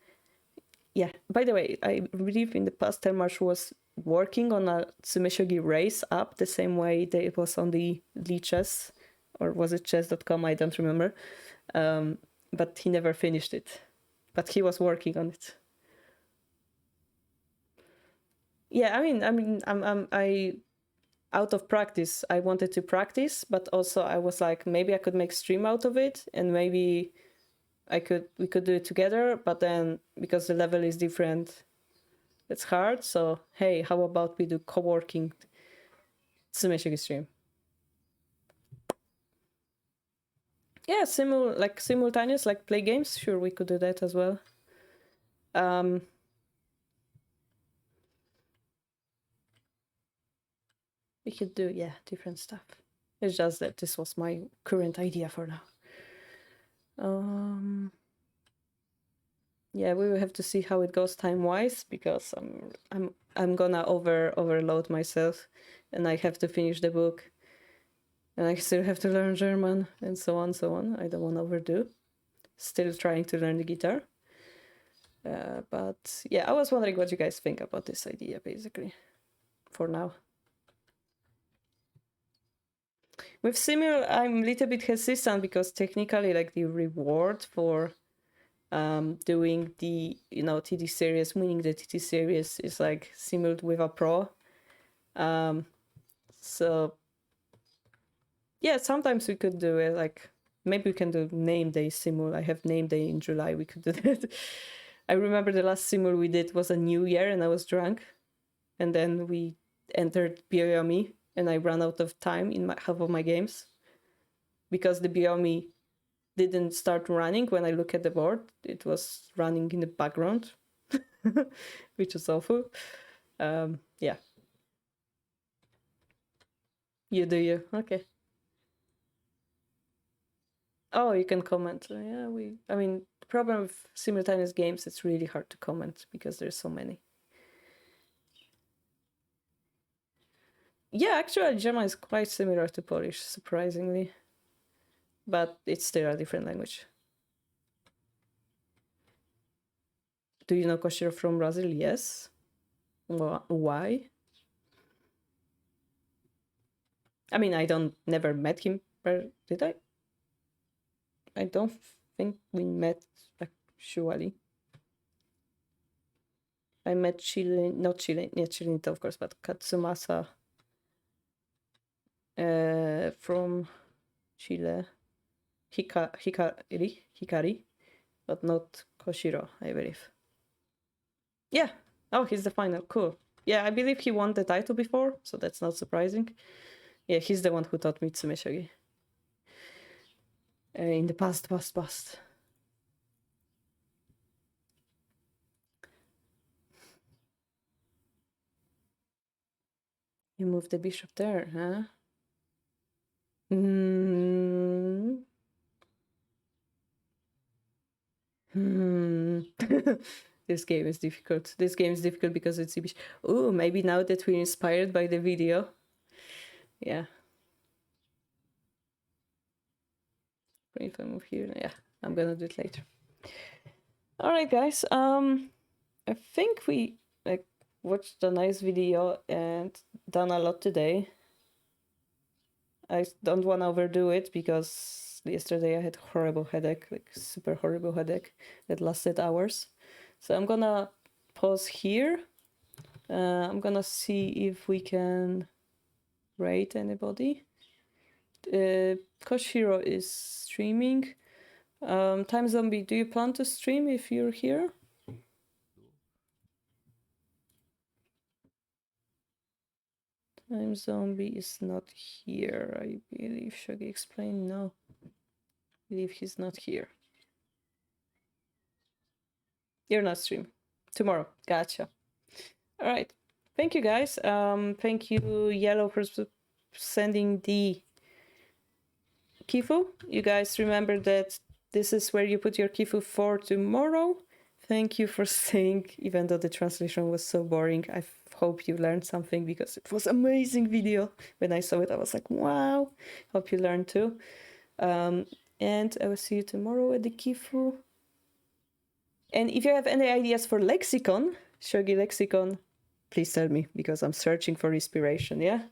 Yeah, by the way, I believe in the past Telmarsh was working on a Tsumeshogi race app the same way that it was on the chess, or was it chess.com? I don't remember. But he never finished it. But he was working on it. Yeah, I out of practice, I wanted to practice, but also I was like, maybe I could make stream out of it, and maybe we could do it together, but then because the level is different, it's hard. So hey, how about we do co-working Tsumeshogi stream? Yeah, simultaneous, like play games. Sure, we could do that as well. We could do, yeah, different stuff. It's just that this was my current idea for now. Yeah, we will have to see how it goes time-wise, because I'm gonna overload myself, and I have to finish the book, and I still have to learn German, and so on, so on. I don't want to overdo. Still trying to learn the guitar. But yeah, I was wondering what you guys think about this idea, basically, for now. With Simul, I'm a little bit hesitant because technically, like, the reward for doing the TD series, winning the TD series, is like simuled with a pro. So yeah, sometimes we could do it, like maybe we can do name day simul. I have name day in July, we could do that. I remember the last simul we did was a New Year, and I was drunk, and then we entered Bioyomi, and I ran out of time in half of my games because the Bioyomi didn't start running when I look at the board. It was running in the background, which was awful. Yeah. You do you. Okay. Oh, you can comment. Yeah, the problem with simultaneous games, it's really hard to comment because there's so many. Yeah, actually, German is quite similar to Polish, surprisingly. But it's still a different language. Do you know Koshiro from Brazil? Yes. Why? I mean, I never met him, did I? I don't think we met actually. I met Chilenita, of course, but Katsumasa from Chile. Hikari, but not Koshiro, I believe. Yeah. Oh, he's the final. Cool. Yeah, I believe he won the title before, so that's not surprising. Yeah, he's the one who taught me Tsumeshogi. In the past. You moved the bishop there, huh? Hmm. Hmm. This game is difficult. This game is difficult because it's... Oh, maybe now that we're inspired by the video. Yeah. If I move here, yeah, I'm gonna do it later. All right, guys. I think we like watched a nice video and done a lot today. I don't want to overdo it because yesterday I had horrible headache, like super horrible headache that lasted hours. So I'm gonna pause here. I'm gonna see if we can rate anybody. Coach Hero is streaming. Time Zombie, do you plan to stream if you're here? Time Zombie is not here. I believe Shogi explained. No. I believe he's not here. You're not stream. Tomorrow. Gotcha. All right. Thank you, guys. Thank you, Yellow, for sending the Kifu. You guys remember that this is where you put your Kifu for tomorrow. Thank you for staying, even though the translation was so boring. I hope you learned something because it was amazing video. When I saw it, I was like, wow. Hope you learned too. And I will see you tomorrow at the Kifu. And if you have any ideas for lexicon, Shogi lexicon, please tell me because I'm searching for inspiration, yeah?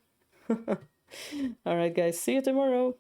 All right, guys, see you tomorrow.